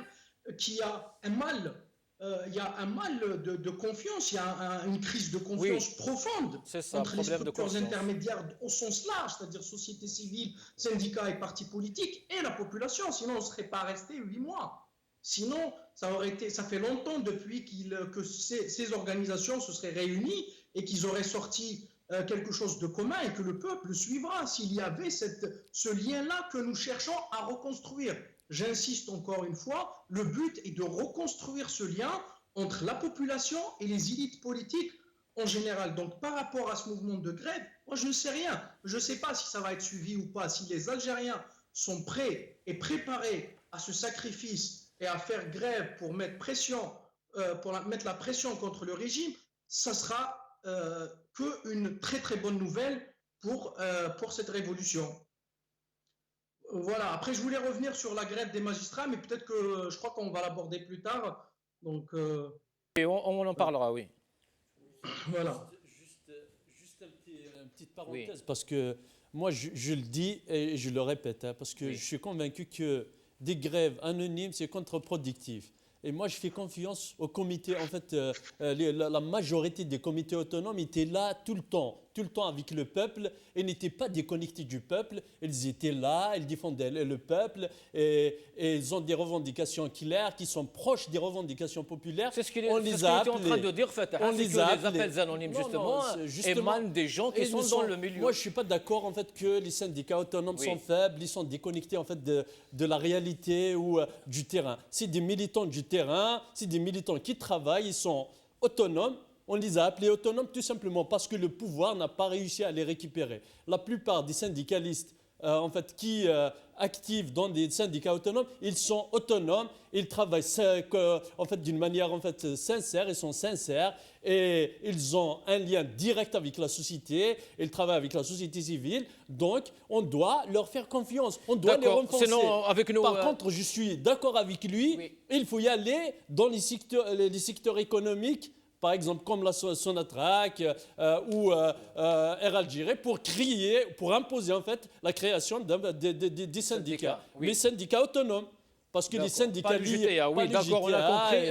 qui a un mal, de confiance, il y a une crise de confiance profonde entre les structures intermédiaires au sens large, c'est-à-dire société civile, syndicats et partis politiques, et la population. Sinon, on ne serait pas resté 8 mois. Sinon, ça fait longtemps depuis que ces organisations se seraient réunies et qu'ils auraient sorti quelque chose de commun et que le peuple suivra s'il y avait ce lien-là que nous cherchons à reconstruire. J'insiste encore une fois, le but est de reconstruire ce lien entre la population et les élites politiques en général. Donc par rapport à ce mouvement de grève, moi je ne sais rien. Je ne sais pas si ça va être suivi ou pas. Si les Algériens sont prêts et préparés à ce sacrifice et à faire grève pour mettre la pression contre le régime, ça sera qu'une très très bonne nouvelle pour cette révolution. Voilà, après je voulais revenir sur la grève des magistrats, mais peut-être que je crois qu'on va l'aborder plus tard. Donc, Et on en parlera, oui. voilà. Juste une petite parenthèse, parce que moi je le dis et je le répète, hein, parce que je suis convaincu que des grèves anonymes, c'est contre-productif. Et moi, je fais confiance au comité. En fait, la majorité des comités autonomes étaient là tout le temps avec le peuple et n'étaient pas déconnectés du peuple. Ils étaient là, ils défendaient le peuple et ils ont des revendications claires qui sont proches des revendications populaires. C'est ce qu'il était en train de dire, Fatah. C'est que les appels anonymes, justement, émanent des gens qui sont dans le milieu. Moi, je ne suis pas d'accord en fait, que les syndicats autonomes sont faibles, ils sont déconnectés en fait, de la réalité ou du terrain. C'est des militants du terrain, c'est des militants qui travaillent, ils sont autonomes. On les a appelés autonomes tout simplement parce que le pouvoir n'a pas réussi à les récupérer. La plupart des syndicalistes en fait, qui actifs dans des syndicats autonomes, ils sont autonomes, ils travaillent en fait, d'une manière en fait, sincère, ils sont sincères et ils ont un lien direct avec la société, ils travaillent avec la société civile, donc on doit leur faire confiance, on doit les renforcer. Sinon, avec nous, Par contre, je suis d'accord avec lui, il faut y aller dans les secteurs économiques, par exemple comme la Sonatrach ou Air Algérie, pour imposer en fait la création des syndicats, les syndicats autonomes. Parce que les syndicats liés, oui, d'accord, on a compris.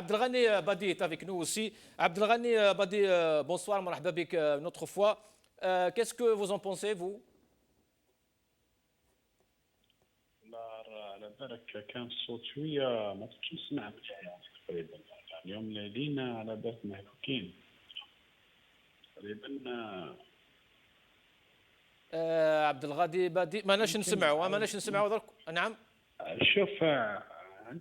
Abdelghani Badi est avec nous aussi. Abdelghani Badi, bonsoir, marhaba bik une autre fois. Qu'est-ce que vous en pensez, vous? على بالك كان الصوت شويه ما كنتش نسمع تقريبا اليوم لينا على بالك مهلوكين تقريبا عبد الغادي بادي ماناش نسمعوا درك. نعم شوف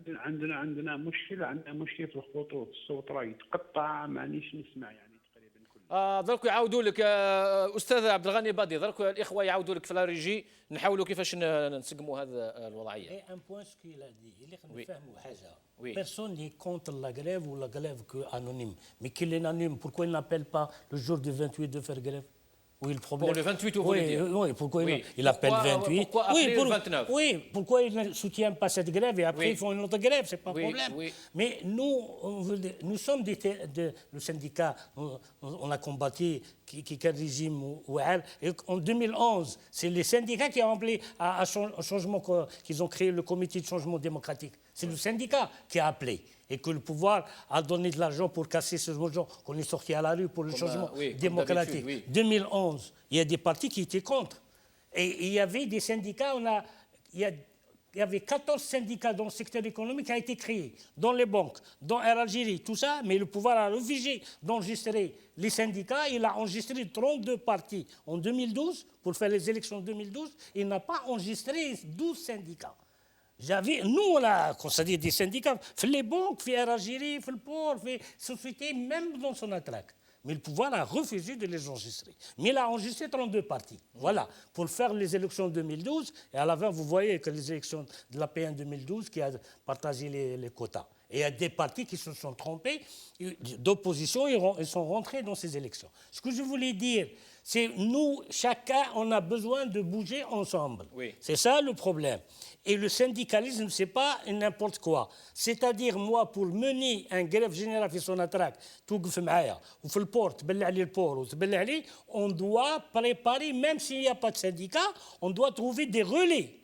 عندنا مشكله في الخطوط الصوت راه يتقطع مانيش نسمع يعني تقريبا كل درك يعاودوا لك استاذ عبد الغني بادي درك الاخوه يعاودوا لك في لا ريجي نحاولوا كيفاش نسقموا هذه الوضعيه. Et un point ce qu'il a dit, اللي نفهموا حاجه. Personne n'est contre la grève ou la grève anonyme. Mais qu'il est anonyme, pourquoi il n'appelle pas le jour du 28 de faire grève? Oui, le problème. Pour le 28, vous voulez dire? Oui, pourquoi il appelle 28? Pourquoi appeler le 29? Oui, pourquoi il ne soutient pas cette grève et après ils font une autre grève, c'est pas un problème. Mais nous sommes le syndicat, on a combattu quel régime et en 2011, c'est les syndicats qui ont appelé à changement, qu'ils ont créé le comité de changement démocratique. C'est le syndicat qui a appelé. Et que le pouvoir a donné de l'argent pour casser ce gens qu'on est sorti à la rue pour le changement démocratique. 2011, il y a des partis qui étaient contre. Et il y avait des syndicats, il y avait 14 syndicats dans le secteur économique qui a été créé, dans les banques, dans Air Algérie, tout ça, mais le pouvoir a refusé d'enregistrer les syndicats. Il a enregistré 32 partis en 2012, pour faire les élections de 2012. Il n'a pas enregistré 12 syndicats. Nous, on a constaté des syndicats, les banques, Air Algérie, le port, les sociétés, même dans son attraque. Mais le pouvoir a refusé de les enregistrer. Mais il a enregistré 32 partis. Voilà, pour faire les élections 2012. Et à la fin, vous voyez que les élections de la P1 2012 qui a partagé les quotas. Et il y a des partis qui se sont trompés, d'opposition, ils sont rentrés dans ces élections. Ce que je voulais dire, c'est nous, chacun, on a besoin de bouger ensemble. C'est ça le problème. Et le syndicalisme, ce n'est pas n'importe quoi. C'est-à-dire, moi, pour mener un grève générale في Sonatrach, توقف معايا وفي البور تبلع لي البور وتبلع لي, on doit préparer, même s'il n'y a pas de syndicat, on doit trouver des relais.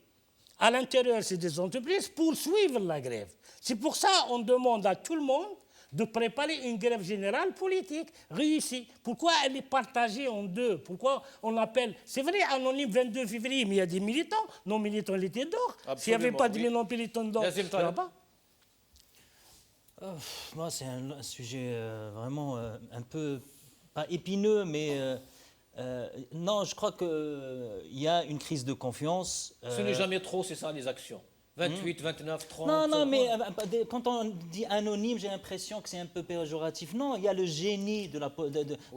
À l'intérieur, c'est des entreprises pour suivre la grève. C'est pour ça qu'on demande à tout le monde de préparer une grève générale politique réussie. Pourquoi elle est partagée en deux? Pourquoi on appelle... C'est vrai, anonyme 22 février, mais il y a des militants. Non militants, ils étaient dehors. S'il n'y avait pas de militants dehors, il n'y a pas. Moi, c'est un sujet vraiment un peu, pas épineux, mais... non, je crois qu'il y a une crise de confiance. Ce n'est jamais trop, c'est ça, les actions. 28, 29, 30. Non, mais quand on dit anonyme, j'ai l'impression que c'est un peu péjoratif. Non, il y a le génie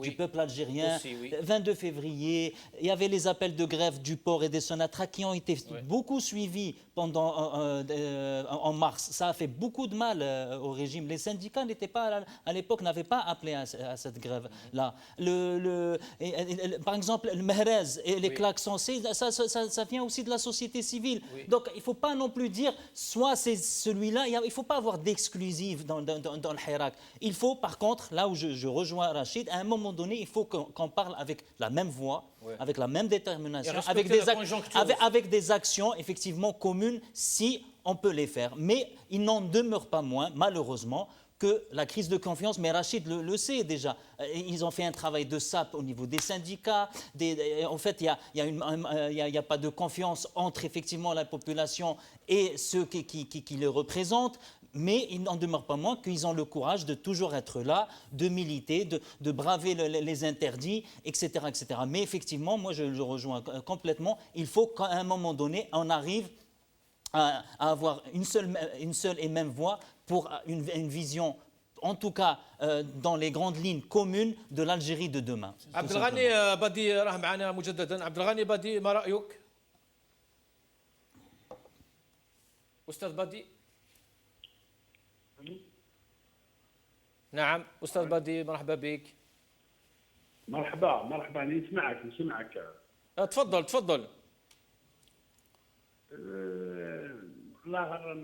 du peuple algérien. Aussi, oui. 22 février, il y avait les appels de grève du port et des Sonatra qui ont été beaucoup suivis en mars. Ça a fait beaucoup de mal au régime. Les syndicats n'étaient pas, à l'époque, n'avaient pas appelé à cette grève-là. Par exemple, le Mehrez et les klaxons, ça vient aussi de la société civile. Oui. Donc, il ne faut pas non plus dire, soit c'est celui-là, il ne faut pas avoir d'exclusif dans le Hirak. Il faut, par contre, là où je rejoins Rachid, à un moment donné, il faut qu'on parle avec la même voix, avec la même détermination, avec des actions effectivement communes, si on peut les faire. Mais il n'en demeure pas moins, malheureusement, que la crise de confiance, mais Rachid le sait déjà, ils ont fait un travail de sape au niveau des syndicats, en fait il n'y a pas de confiance entre effectivement la population et ceux qui les représentent, mais il n'en demeure pas moins qu'ils ont le courage de toujours être là, de militer, de braver les interdits, etc., etc. Mais effectivement, moi je le rejoins complètement, il faut qu'à un moment donné, on arrive à avoir une seule et même voix pour une vision, en tout cas dans les grandes lignes communes de l'Algérie de demain. عبد الغني بدي راه معنا مجددا. عبد الغني بدي، ما رأيك؟ أستاذ بدي. نعم أستاذ بدي، مرحبا بك. مرحبا نسمعك. تفضل. والله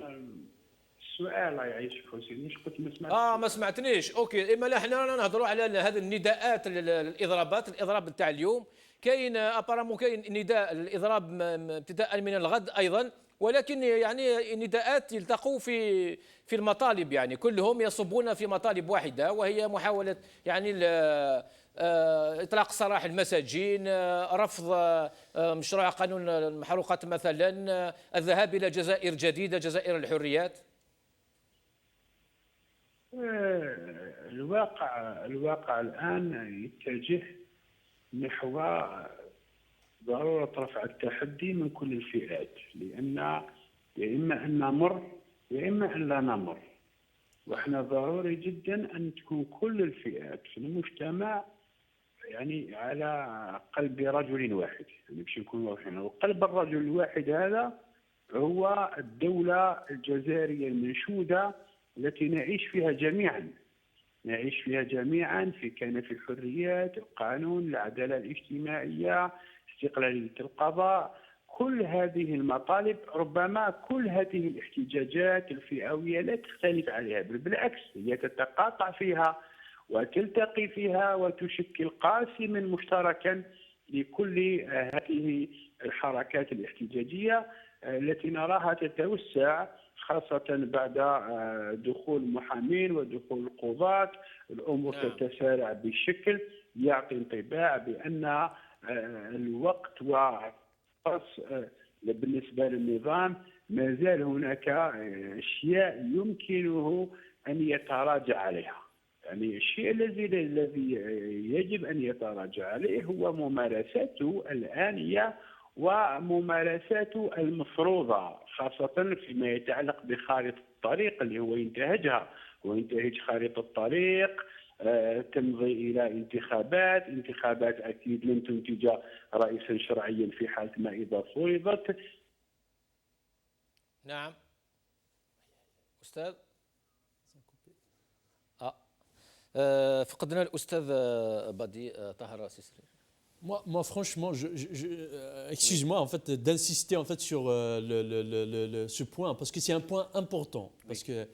السؤال يعيشك حسين، مش كنت ما سمعتش. ما سمعتنيش. اوكي، اما لا حنا نهضروا على هذه النداءات، الاضراب نتاع اليوم. كاين ابارامون كاين نداء الاضراب ابتداء من الغد ايضا، ولكن يعني نداءات يلتقوا في المطالب، يعني كلهم يصبون في مطالب واحده، وهي محاوله يعني إطلاق سراح المساجين، رفض مشروع قانون المحروقات مثلا، الذهاب إلى جزائر جديدة، جزائر الحريات. الواقع الآن يتجه نحو ضرورة رفع التحدي من كل الفئات، لأن يا إما أن نمر يا إما أن لا نمر، وإحنا ضروري جدا أن تكون كل الفئات في المجتمع يعني على قلب رجل واحد، يعني باش نكون واضحين. وقلب الرجل الواحد هذا هو الدولة الجزائرية المنشودة التي نعيش فيها جميعا في كنف الحريات، القانون، العدالة الاجتماعية، استقلالية القضاء، كل هذه المطالب. ربما كل هذه الاحتجاجات الفئوية لا تختلف عليها، بل بالعكس هي تتقاطع فيها وتلتقي فيها وتشكل قاسما مشتركا لكل هذه الحركات الاحتجاجية التي نراها تتوسع، خاصة بعد دخول المحامين ودخول القضاة. الأمور تتسارع بشكل يعطي انطباع بأن الوقت وقص بالنسبة للنظام ما زال هناك أشياء يمكنه أن يتراجع عليها. يعني الشيء الذي يجب أن يتراجع عليه هو ممارساته الآنية وممارساته المفروضة، خاصة فيما يتعلق بخارطة الطريق اللي هو ينتهجها، وينتهج خارطة الطريق تمضي إلى انتخابات أكيد لن تنتج رئيسا شرعيا في حالة ما إذا فرضت. نعم أستاذ. فقدنا الأستاذ بدي طاهر السيسري. Moi, franchement, excuse-moi en fait d'insister en fait sur ce point parce que c'est un point important. Parce que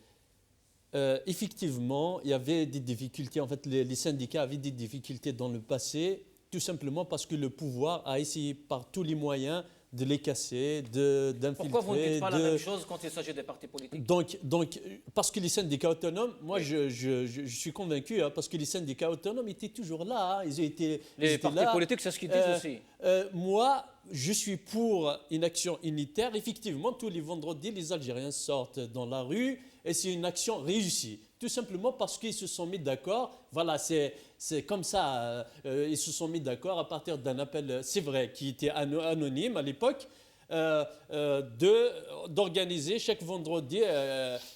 effectivement, il y avait des difficultés. En fait, les syndicats avaient des difficultés dans le passé, tout simplement parce que le pouvoir a essayé par tous les moyens de les casser, d'infiltrer. Pourquoi vous ne dites pas la même chose quand il s'agit des partis politiques? Donc, parce que les syndicats autonomes, moi je suis convaincu, parce que les syndicats autonomes étaient toujours là. Les partis politiques, c'est ce qu'ils disent aussi. Moi, je suis pour une action unitaire. Effectivement, tous les vendredis, les Algériens sortent dans la rue et c'est une action réussie. Tout simplement parce qu'ils se sont mis d'accord. Voilà, c'est comme ça. Ils se sont mis d'accord à partir d'un appel, c'est vrai, qui était anonyme à l'époque. d'organiser chaque vendredi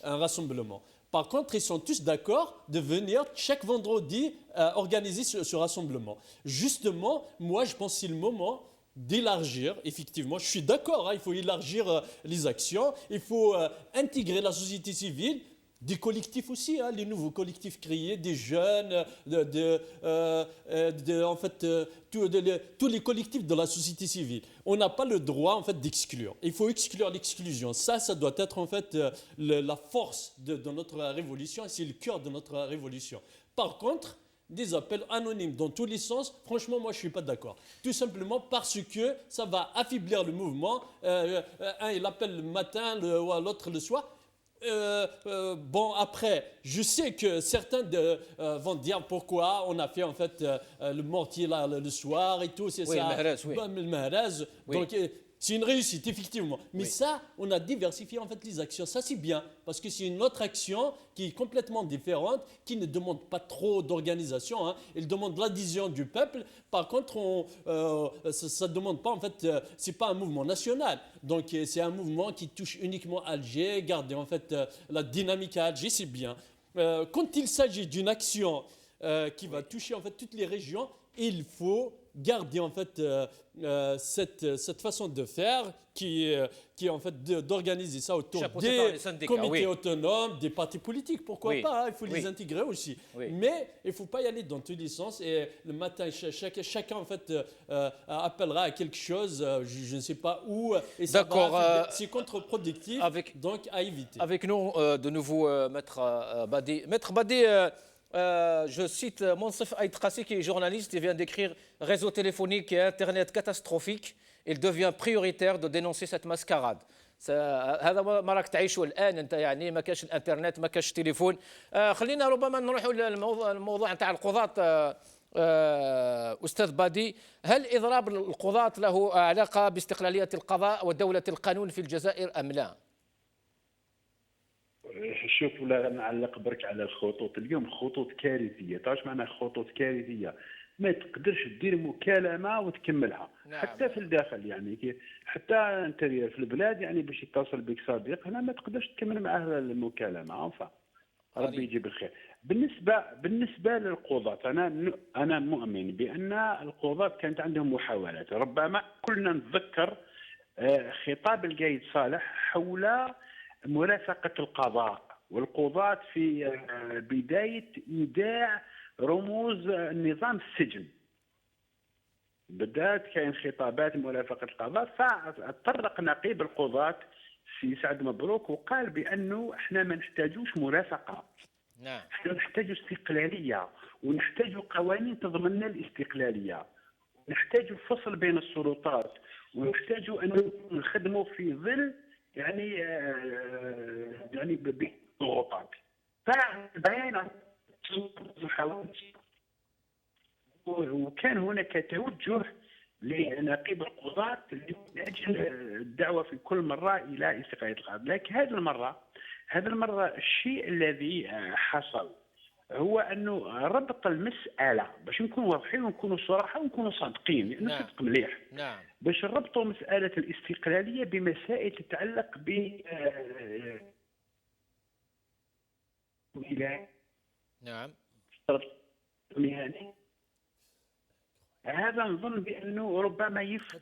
un rassemblement. Par contre, ils sont tous d'accord de venir chaque vendredi organiser ce rassemblement. Justement, moi, je pense que c'est le moment d'élargir, effectivement, je suis d'accord, hein, il faut élargir les actions, il faut intégrer la société civile, des collectifs aussi, hein, les nouveaux collectifs créés, des jeunes, en fait, tous les collectifs de la société civile. On n'a pas le droit en fait d'exclure. Il faut exclure l'exclusion. Ça doit être en fait la force de notre révolution. C'est le cœur de notre révolution. Par contre, des appels anonymes dans tous les sens, franchement, moi, je ne suis pas d'accord. Tout simplement parce que ça va affaiblir le mouvement. Un, il appelle le matin, l'autre le soir. Bon, après, je sais que certains vont dire pourquoi on a fait en fait le mortier là, le soir et tout. C'est oui, ça. Le Mahrez. Oui. Donc, c'est une réussite, effectivement. Mais ça, on a diversifié en fait les actions. Ça, c'est bien, parce que c'est une autre action qui est complètement différente, qui ne demande pas trop d'organisation. Hein. Elle demande l'adhésion du peuple. Par contre, ça ne demande pas, en fait, c'est pas un mouvement national. Donc, c'est un mouvement qui touche uniquement Alger, garder en fait la dynamique à Alger, c'est bien. Quand il s'agit d'une action qui va toucher en fait toutes les régions, il faut garder en fait cette façon de faire qui est en fait d'organiser ça autour des comités autonomes, des partis politiques, pourquoi pas, hein, il faut les intégrer aussi. Mais il ne faut pas y aller dans tous les sens et le matin, chacun en fait appellera à quelque chose, je ne sais pas où, et ça c'est contre-productif, donc à éviter. Avec nous de nouveau Maître Badi. Maître Badi, je cite Monsef Aïd Khassi qui est journaliste, il vient d'écrire réseau téléphonique et internet catastrophique. Il devient prioritaire de dénoncer cette mascarade. هذا ما راك تعيشه الان انت يعني ما كاش الانترنت ما كاش التليفون. خلينا ربما نروحوا للموضوع نتاع القضاة. استاذ بادي، هل اضراب القضاة له علاقه باستقلاليه القضاء ودوله القانون في الجزائر ام لا؟ شوف، ولا نعلق برك على الخطوط. اليوم خطوط كارثيه. تعرف معنى خطوط كارثيه؟ ما تقدرش دير مكالمه وتكملها. نعم. حتى في الداخل يعني حتى انت في البلاد يعني باش يتصل بك صديق هنا ما تقدرش تكمل معه المكالمه. ربي يجيب الخير. بالنسبه للقضاة، انا مؤمن بان القضاة كانت عندهم محاولات. ربما كلنا نتذكر خطاب القايد صالح حول مرافقة القضاء والقضاة في بداية إيداع رموز نظام السجن. بدأت كاين خطابات مرافقة القضاء، فطرق نقيب القضاة في سعد مبروك وقال بأنه احنا ما نحتاجوش مرافقة. نعم. احنا نحتاج استقلالية ونحتاج قوانين تضمن لنا الاستقلالية. نحتاج فصل بين السلطات ونحتاج أن نخدموا في ظل يعني بضغوطات. فبيان وكان هناك توجه لنقيب القضاة لأجل الدعوة في كل مرة إلى استقلالية القضاء. لكن هذه المرة الشيء الذي حصل هو أنه ربط المسألة، باش نكون واضحين ونكونوا صراحة ونكونوا صادقين، لأنه نعم. صدق مليح. نعم. باش نربطوا مسألة الاستقلالية بمسائل تتعلق ب نعم. يعني هذا نظن بأنه ربما يفقد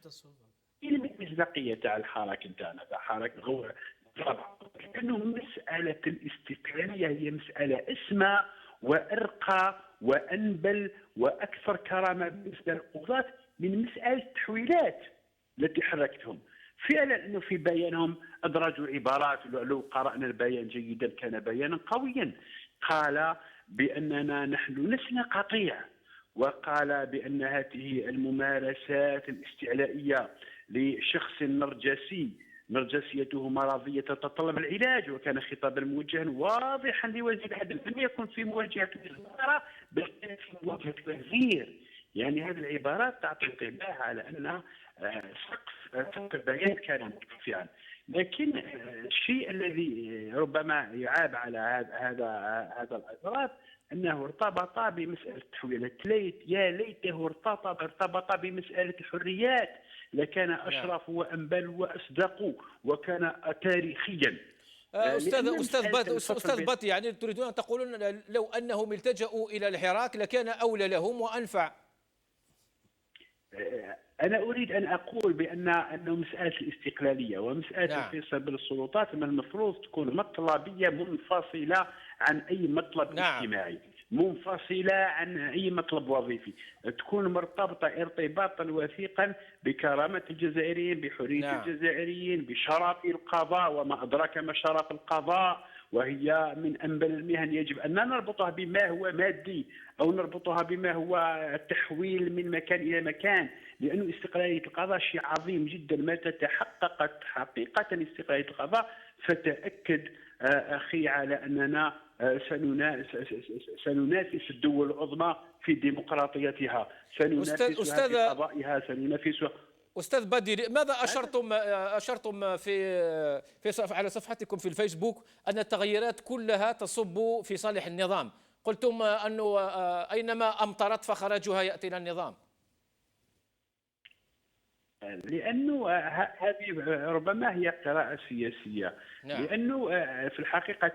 المصداقية تاع الحركة تاعنا، تاع حركة غوره. لأنه مسألة الاستقلالية هي مسألة اسمى وأرقى وأنبل وأكثر كرامة بالنسبة للقضاة من مسألة التحويلات التي حركتهم. فعلا أنه في بيانهم أدرجوا عبارات، لو قرأنا البيان جيدا كان بيانا قويا. قال بأننا نحن لسنا قطيع، وقال بأن هذه الممارسات الاستعلائية لشخص نرجسيته مرضية تتطلب العلاج، وكان خطابا موجها واضحا لوزير العدل، لم يكن في مواجهة الوزارة بل كان في مواجهة الوزير. يعني هذه العبارات تعطي انطباع على أن سقف البيان كان مرتفعا. لكن الشيء الذي ربما يعاب على هذا الإضراب أنه ارتبط بمسألة التحويلات. يا ليته ارتبط بمسألة الحريات، لكان أشرف وأنبل وأصدق وكان تاريخيا. أستاذ بات، يعني تريدون أن تقولون لو أنهم التجأوا إلى الحراك لكان أولى لهم وأنفع؟ أنا أريد أن أقول أنه مسألة الاستقلالية ومسألة الفيصل بالسلطات من المفروض تكون مطلبية منفصلة عن أي مطلب اجتماعي، منفصلة عن أي مطلب وظيفي، تكون مرتبطة ارتباطا وثيقا بكرامة الجزائريين، بحرية الجزائريين، بشرف القضاء، وما أدراك ما شرف القضاء، وهي من أنبل المهن. يجب أن نربطها بما هو مادي أو نربطها بما هو تحويل من مكان إلى مكان، لأن استقلالية القضاء شيء عظيم جدا. متى تحققت حقيقة استقلالية القضاء فتأكد أخي على أننا سننافس الدول العظمى في ديمقراطيتها، سننافسها في قضائها، سننافسها. أستاذ بديري، ماذا أشرتم على صفحتكم في الفيسبوك أن التغييرات كلها تصب في صالح النظام؟ قلتم أنه أينما أمطرت فخرجها يأتي إلى النظام. لأنه هذه ربما هي قراءة سياسية. لأنه في الحقيقة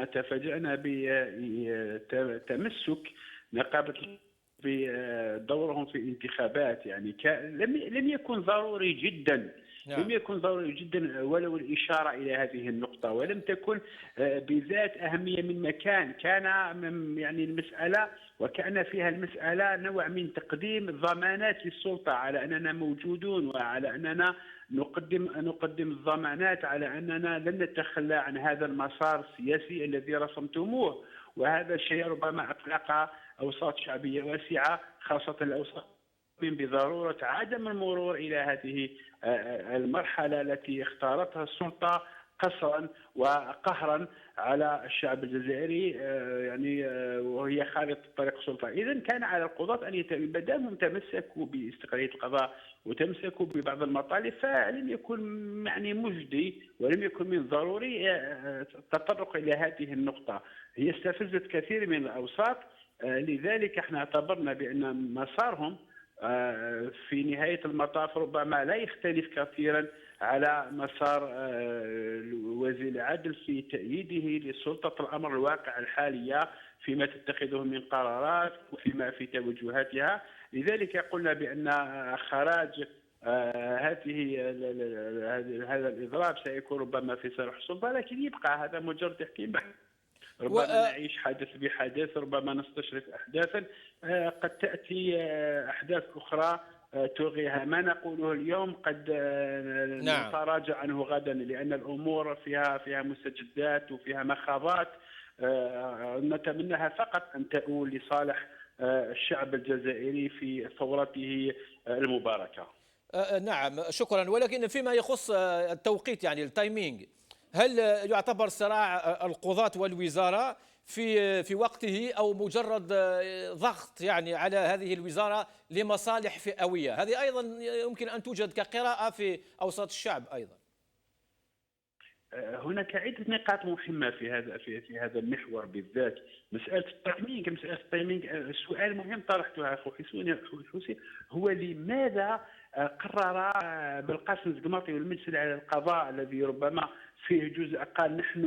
تفاجأنا بتمسك نقابة بدورهم في الانتخابات. يعني لم يكن ضروري جدا، لم يكن ضروري جدا ولو الإشارة إلى هذه النقطة، ولم تكن بذات أهمية من مكان. كان يعني المسألة وكأن فيها المسألة نوع من تقديم ضمانات للسلطة على أننا موجودون، وعلى أننا نقدم الضمانات على أننا لن نتخلى عن هذا المسار السياسي الذي رسمتموه. وهذا الشيء ربما أقلق أوساط شعبية واسعة، خاصة الأوساط بضرورة عدم المرور إلى هذه المرحلة التي اختارتها السلطة قسرا وقهرا على الشعب الجزائري، يعني وهي خارطة طريق السلطة. إذن كان على القضاة أن بدأهم تمسكوا باستقلالية القضاء وتمسكوا ببعض المطالب، فلم يكن يعني مجدي ولم يكن من ضروري التطرق إلى هذه النقطة. هي استفزت كثير من الأوساط، لذلك احنا اعتبرنا بأن مسارهم في نهاية المطاف ربما لا يختلف كثيرا على مسار وزير العدل في تأييده لسلطة الأمر الواقع الحالية فيما تتخذه من قرارات وفيما في توجهاتها. لذلك قلنا بأن خراج هذا الإضراب سيكون ربما في صالح السلطة، لكن يبقى هذا مجرد تحكيم. ربما نعيش حدث بحدث، ربما نستشرف أحداثا قد تأتي أحداث أخرى تلغيها. ما نقوله اليوم قد نتراجع عنه غدا، لأن الأمور فيها مستجدات وفيها مخاضات نتمناها فقط أن تؤول لصالح الشعب الجزائري في ثورته المباركة. نعم، شكرا. ولكن فيما يخص التوقيت، يعني التايمينج، هل يعتبر صراع القضاة والوزارة في وقته أو مجرد ضغط يعني على هذه الوزارة لمصالح فئوية؟ هذه أيضا يمكن أن توجد كقراءة في أوساط الشعب أيضا. هناك عدة نقاط مهمة في هذا المحور بالذات. مسألة التايمينج سؤال مهم طرحته أخو حسين، هو لماذا قرر بالقاسم الزقماطي والمجلس على القضاء الذي ربما فيه جزء قال نحن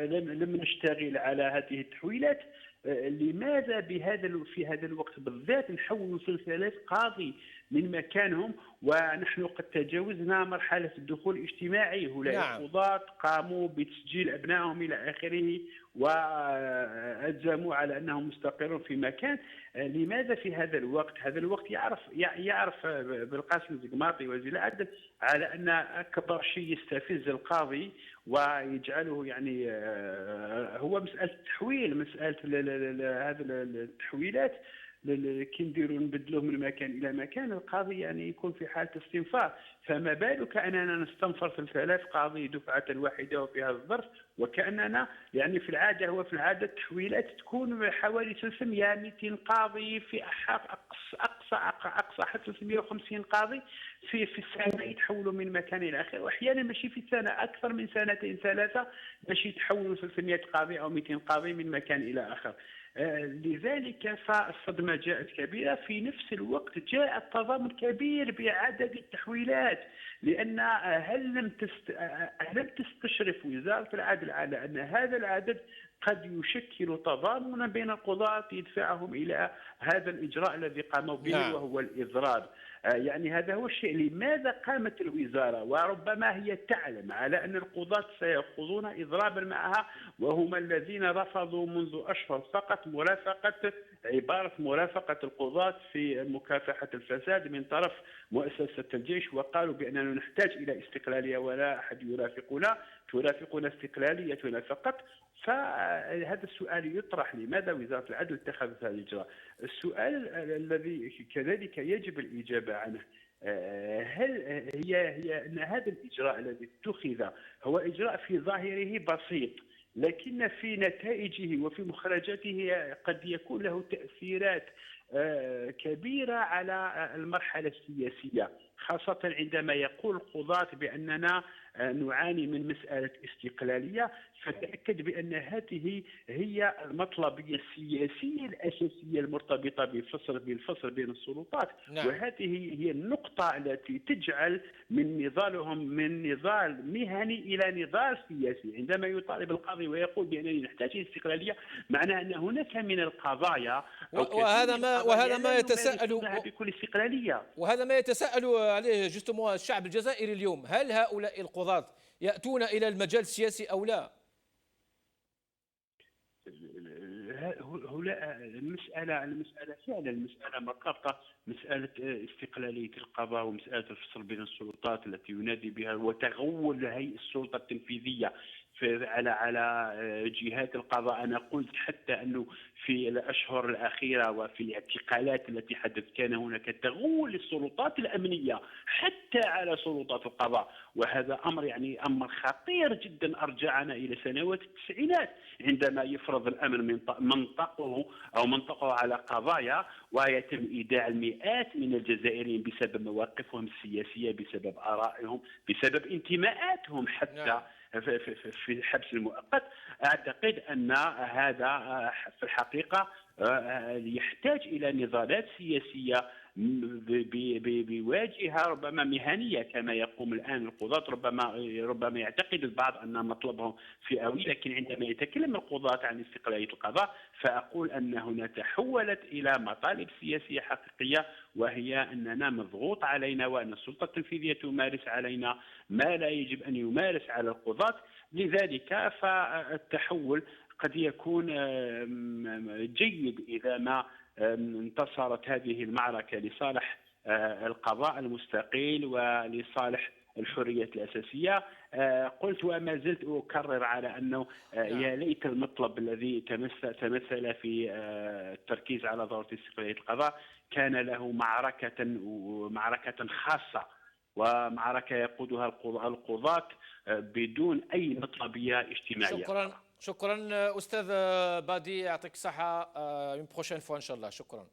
لم نشتغل على هذه التحويلات، لماذا في هذا الوقت بالذات نحول سلسلة قاضي من مكانهم ونحن قد تجاوزنا مرحلة الدخول الاجتماعي؟ هؤلاء القضاة قاموا بتسجيل أبنائهم إلى آخره وأجزموا على أنهم مستقرون في مكان. لماذا في هذا الوقت يعرف بالقاسم الزقماطي وزير العدل على أن أكبر شيء يستفز القاضي ويجعله يعني هو مسألة التحويل، مسألة هذه التحويلات كي نديروا نبدلوه من مكان الى مكان، القاضي يعني يكون في حاله استنفار، فما بالك اننا نستنفر 3000 قاضي دفعه واحده وفي هذا الظرف، وكاننا يعني في العاده التحويلات تكون حوالي 300 200 قاضي في اقصى حتى 350 قاضي في السنه يتحولوا من مكان الى اخر، واحيانا ماشي في السنه، اكثر من 2 3 باش يتحولوا 300 قاضي او 200 قاضي من مكان الى اخر. لذلك فالصدمة جاءت كبيرة. في نفس الوقت جاء تضامن كبير بعدد التحويلات، لأن هل لم تستشرف وزارة العدل على أن هذا العدد قد يشكل تضامنا بين القضاة يدفعهم إلى هذا الإجراء الذي قاموا به وهو الإضرار. يعني هذا هو الشيء. لماذا قامت الوزارة وربما هي تعلم على أن القضاة سيخوضون إضرابا معها، وهم الذين رفضوا منذ أشهر فقط عبارة مرافقة القضاة في مكافحة الفساد من طرف مؤسسة الجيش، وقالوا بأننا نحتاج إلى استقلالية ولا أحد يرافقنا، ترافقون استقلاليتنا فقط. فهذا السؤال يطرح: لماذا وزارة العدل اتخذت هذا الإجراء؟ السؤال الذي كذلك يجب الإجابة عنه، هل هي أن هذا الإجراء الذي اتخذ هو إجراء في ظاهره بسيط، لكن في نتائجه وفي مخرجاته قد يكون له تأثيرات كبيرة على المرحلة السياسية، خاصة عندما يقول القضاة بأننا نعاني من مسألة استقلالية. فتأكد بأن هذه هي المطلبية السياسية الأساسية المرتبطة بالفصل بين السلطات. وهذه هي النقطة التي تجعل من نضالهم من نضال مهني إلى نضال سياسي. عندما يطالب القاضي ويقول بأننا نحتاج استقلالية، معناه أن هناك من القضايا وهذا ما يتساءل بكل استقلالية، وهذا ما يتساءل عليه جوستومون الشعب الجزائري اليوم: هل هؤلاء القضاة يأتون إلى المجال السياسي أو لا؟ المسألة فعلا مسألة مرتبطة، مسألة استقلالية القضاء ومسألة الفصل بين السلطات التي ينادي بها وتغول هيئة السلطة التنفيذية على جهات القضاء. أنا قلت حتى أنه في الأشهر الأخيرة وفي الاعتقالات التي حدثت كان هناك تغول للسلطات الأمنية حتى على سلطات القضاء، وهذا أمر خطير جدا أرجعنا إلى سنوات التسعينات، عندما يفرض الأمن منطقه على قضايا ويتم إيداع المئات من الجزائريين بسبب مواقفهم السياسية، بسبب آرائهم، بسبب انتماءاتهم حتى في الحبس المؤقت. أعتقد أن هذا في الحقيقة يحتاج إلى نضالات سياسية بواجهة ربما مهنية كما يقوم الآن القضاة. ربما يعتقد البعض أن مطلبهم فئوي، لكن عندما يتكلم القضاة عن استقلالية القضاء فأقول أن هنا تحولت إلى مطالب سياسية حقيقية، وهي أننا مضغوط علينا وأن السلطة التنفيذية تمارس علينا ما لا يجب أن يمارس على القضاة. لذلك فالتحول قد يكون جيد إذا ما انتصرت هذه المعركة لصالح القضاء المستقيل ولصالح الحريات الأساسية. قلت وما زلت أكرر على أنه يا ليت المطلب الذي تمثل في التركيز على ضرورة استقلالية القضاء كان له معركة خاصة، ومعركة يقودها القضاة بدون أي مطلبية اجتماعية. شكرا أستاذ بادي، يعطيك الصحة. une prochaine fois Inch'Allah. شكرا.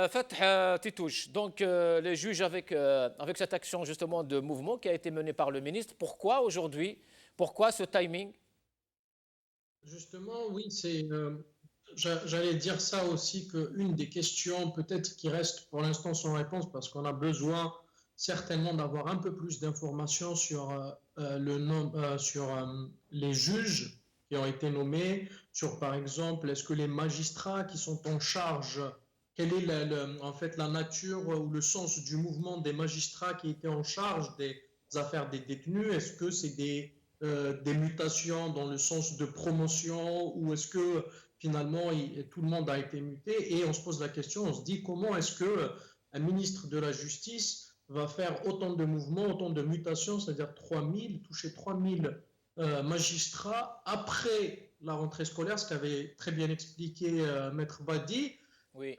Fatih Titouche, donc les juges avec cette action justement de mouvement qui a été menée par le ministre, pourquoi aujourd'hui, pourquoi ce timing? Justement, oui, j'allais dire ça aussi, qu'une des questions peut-être qui reste pour l'instant sans réponse, parce qu'on a besoin certainement d'avoir un peu plus d'informations sur les juges qui ont été nommés, sur par exemple, est-ce que les magistrats qui sont en charge, quelle est en fait la nature ou le sens du mouvement des magistrats qui étaient en charge des affaires des détenus? Est-ce que c'est des mutations dans le sens de promotion, ou est-ce que finalement tout le monde a été muté? Et on se pose la question, on se dit comment est-ce qu'un ministre de la Justice va faire autant de mouvements, autant de mutations, c'est-à-dire toucher 3000 magistrats après la rentrée scolaire, ce qu'avait très bien expliqué Maître Badi, oui.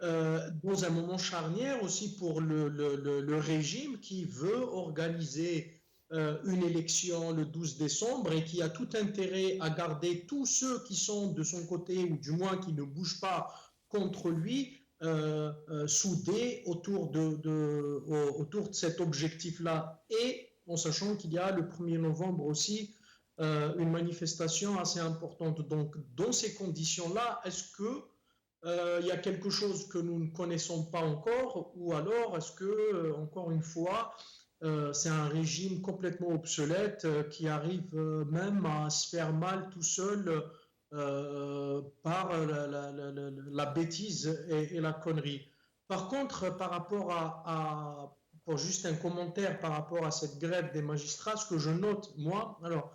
Dans un moment charnière aussi pour le régime qui veut organiser une élection le 12 décembre et qui a tout intérêt à garder tous ceux qui sont de son côté, ou du moins qui ne bougent pas contre lui, soudés autour de cet objectif-là, et en sachant qu'il y a le 1er novembre aussi une manifestation assez importante. Donc, dans ces conditions-là, est-ce que il y a quelque chose que nous ne connaissons pas encore, ou alors est-ce que, encore une fois, c'est un régime complètement obsolète qui arrive même à se faire mal tout seul par la bêtise et la connerie. Par contre, par rapport pour juste un commentaire par rapport à cette grève des magistrats, ce que je note, moi, alors,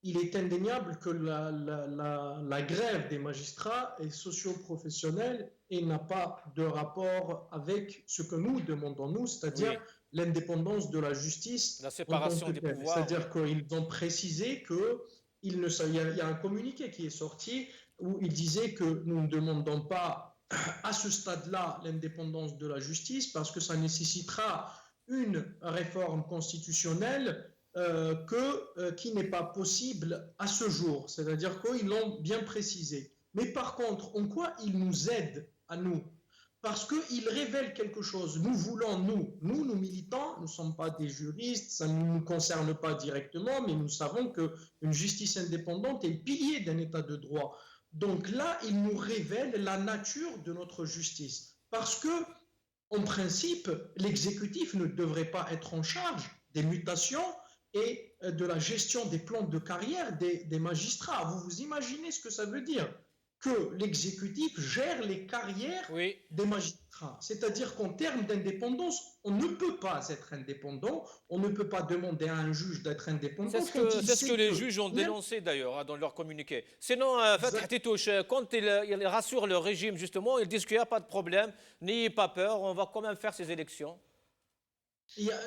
il est indéniable que la grève des magistrats est socio-professionnelle et n'a pas de rapport avec ce que nous demandons, nous, c'est-à-dire l'indépendance de la justice. La séparation des pouvoirs. C'est-à-dire qu'ils ont précisé il y a un communiqué qui est sorti où il disait que nous ne demandons pas à ce stade-là l'indépendance de la justice parce que ça nécessitera une réforme constitutionnelle qui n'est pas possible à ce jour. C'est-à-dire qu'ils l'ont bien précisé. Mais par contre, en quoi ils nous aident à nous? Parce qu'ils révèlent quelque chose. Nous voulons, nous militants, nous ne sommes pas des juristes, ça ne nous concerne pas directement, mais nous savons qu'une justice indépendante est le pilier d'un état de droit. Donc là, ils nous révèlent la nature de notre justice. Parce que, en principe, l'exécutif ne devrait pas être en charge des mutations et de la gestion des plans de carrière des magistrats. Vous imaginez ce que ça veut dire? Que l'exécutif gère les carrières des magistrats. C'est-à-dire qu'en termes d'indépendance, on ne peut pas être indépendant, on ne peut pas demander à un juge d'être indépendant. C'est ce que les juges ont dénoncé d'ailleurs dans leur communiqué. Sinon, Fatih Titouche, quand ils rassurent le régime justement, ils disent qu'il n'y a pas de problème, n'ayez pas peur, on va quand même faire ces élections.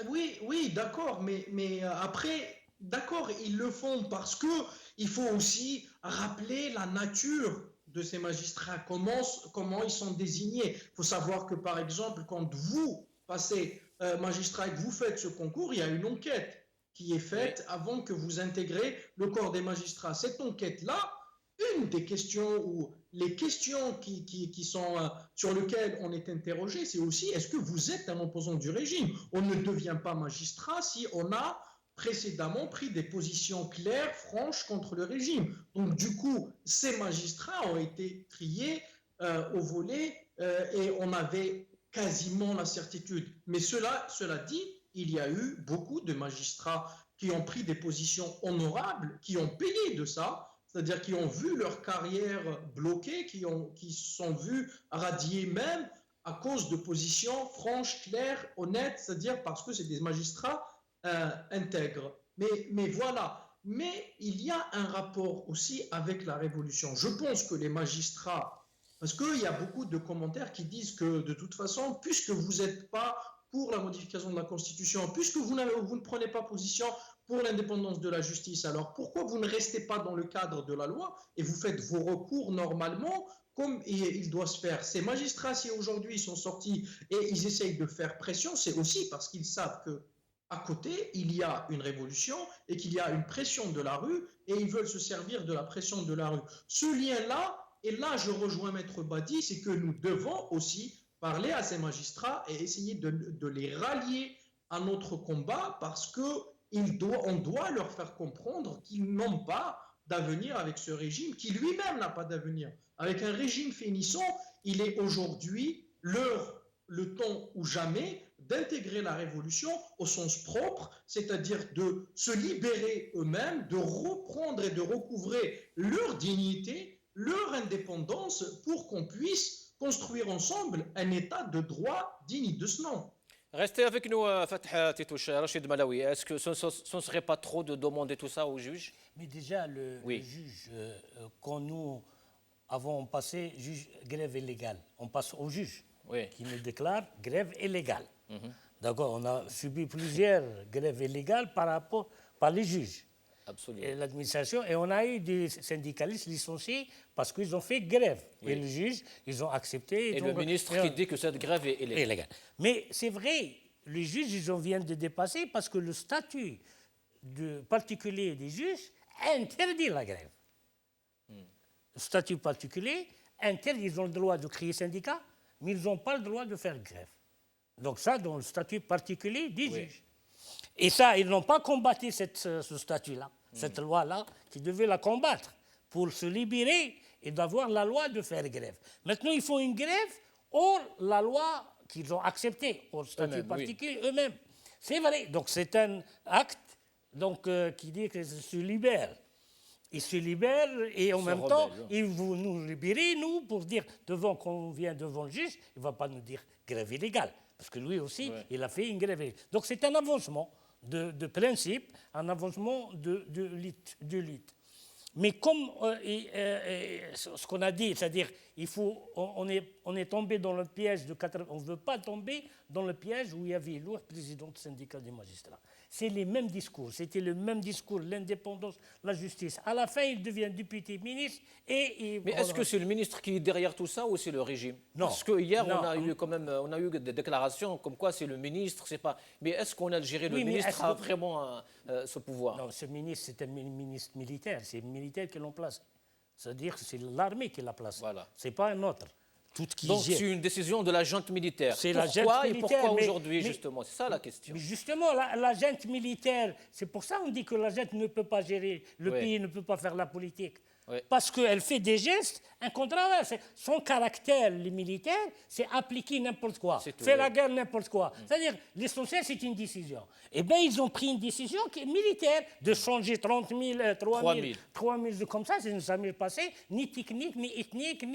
Oui, d'accord, mais après, d'accord, ils le font parce qu'il faut aussi rappeler la nature de ces magistrats, comment ils sont désignés. Il faut savoir que, par exemple, quand vous passez magistrat et que vous faites ce concours, il y a une enquête qui est faite avant que vous intégrez le corps des magistrats. Cette enquête-là, une des questions ou les questions qui sont sur lesquelles on est interrogé, c'est aussi est-ce que vous êtes un opposant du régime? On ne devient pas magistrat si on a précédemment pris des positions claires, franches contre le régime. Donc du coup, ces magistrats ont été triés au volet et on avait quasiment la certitude. Mais cela dit, il y a eu beaucoup de magistrats qui ont pris des positions honorables, qui ont payé de ça, c'est-à-dire qui ont vu leur carrière bloquée, qui sont vus radier même à cause de positions franches, claires, honnêtes, c'est-à-dire parce que c'est des magistrats intègres. Mais voilà. Mais il y a un rapport aussi avec la révolution. Je pense que les magistrats, parce qu'il y a beaucoup de commentaires qui disent que de toute façon, puisque vous n'êtes pas pour la modification de la Constitution, puisque vous ne prenez pas position pour l'indépendance de la justice, alors pourquoi vous ne restez pas dans le cadre de la loi et vous faites vos recours normalement comme il doit se faire? Ces magistrats, si aujourd'hui ils sont sortis et ils essayent de faire pression, c'est aussi parce qu'ils savent que à côté, il y a une révolution et qu'il y a une pression de la rue et ils veulent se servir de la pression de la rue. Ce lien-là, et là je rejoins Maître Badi, c'est que nous devons aussi parler à ces magistrats et essayer de les rallier à notre combat parce qu'on doit leur faire comprendre qu'ils n'ont pas d'avenir avec ce régime, qui lui-même n'a pas d'avenir. Avec un régime fainéant, il est aujourd'hui le temps ou jamais d'intégrer la révolution au sens propre, c'est-à-dire de se libérer eux-mêmes, de reprendre et de recouvrer leur dignité, leur indépendance pour qu'on puisse construire ensemble un état de droit digne de ce nom. Restez avec nous, Fatih Titouche, Rachid Malawi. Est-ce que ce ne serait pas trop de demander tout ça au juge? Mais déjà, le juge, quand nous avons passé grève illégale, on passe au juge qui nous déclare grève illégale. D'accord, on a subi plusieurs grèves illégales par les juges. Absolument. Et l'administration, et on a eu des syndicalistes licenciés parce qu'ils ont fait grève. Et le juge, ils ont accepté. Et donc, le ministre qui dit que cette grève est illégale. Mais c'est vrai, les juges, ils viennent de dépasser parce que le statut particulier des juges interdit la grève. Le statut particulier interdit, ils ont le droit de créer syndicat, mais ils n'ont pas le droit de faire grève. Donc ça, dans le statut particulier des juges. Et ça, ils n'ont pas combattu ce statut-là, cette loi-là, qui devait la combattre pour se libérer et d'avoir la loi de faire grève. Maintenant, ils font une grève hors la loi qu'ils ont acceptée, hors statut particulier, eux-mêmes. C'est vrai. Donc, c'est un acte donc, qui dit qu'ils se libèrent. Ils se libèrent et en même temps, ils vont nous libérer, nous, pour dire, qu'on vient devant le juge, il ne va pas nous dire grève illégale. Parce que lui aussi, il a fait une grève illégale. Donc, c'est un avancement de principe, un avancement de lutte. Mais comme ce qu'on a dit, c'est-à-dire on est tombé dans le piège on ne veut pas tomber dans le piège où il y avait Lour, président du syndicat des magistrats. C'est les mêmes discours, c'était le même discours, l'indépendance, la justice. À la fin, il devient député, ministre Mais est-ce que c'est le ministre qui est derrière tout ça ou c'est le régime? Non. Parce qu'hier, on a eu des déclarations comme quoi c'est le ministre, c'est pas. Mais est-ce qu'en Algérie, le ministre a vraiment ce pouvoir? Non, ce ministre, c'est un ministre militaire, c'est le militaire qui l'en place. C'est-à-dire que c'est l'armée qui la place. Voilà. Ce n'est pas un autre. Donc c'est une décision de la junte militaire. C'est la junte militaire. Et pourquoi aujourd'hui, justement? C'est ça la question. Mais justement, la junte militaire, c'est pour ça qu'on dit que la junte ne peut pas gérer, le pays ne peut pas faire la politique. Oui. Parce qu'elle fait des gestes incontrôlables. Son caractère, les militaires, c'est appliquer n'importe quoi, faire la guerre n'importe quoi. C'est-à-dire, l'essentiel, c'est une décision. Eh bien, ils ont pris une décision qui est militaire, de changer 30 000, 3 000 comme ça ne s'est jamais passé, ni technique, ni ethnique,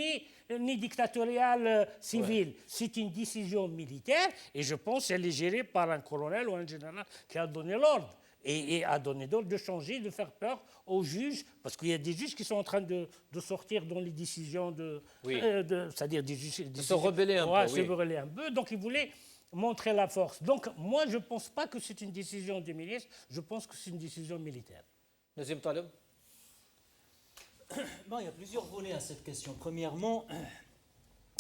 ni dictatoriale civile. C'est une décision militaire, et je pense qu'elle est gérée par un colonel ou un général qui a donné l'ordre. Et a donné l'ordre de changer, de faire peur aux juges, parce qu'il y a des juges qui sont en train de sortir dans les décisions c'est-à-dire des juges... De se rebeller un peu. Se rebeller un peu, donc ils voulaient montrer la force. Donc moi, je ne pense pas que c'est une décision du ministre, je pense que c'est une décision militaire. Nazim Taleb? Bon, il y a plusieurs volets à cette question. Premièrement,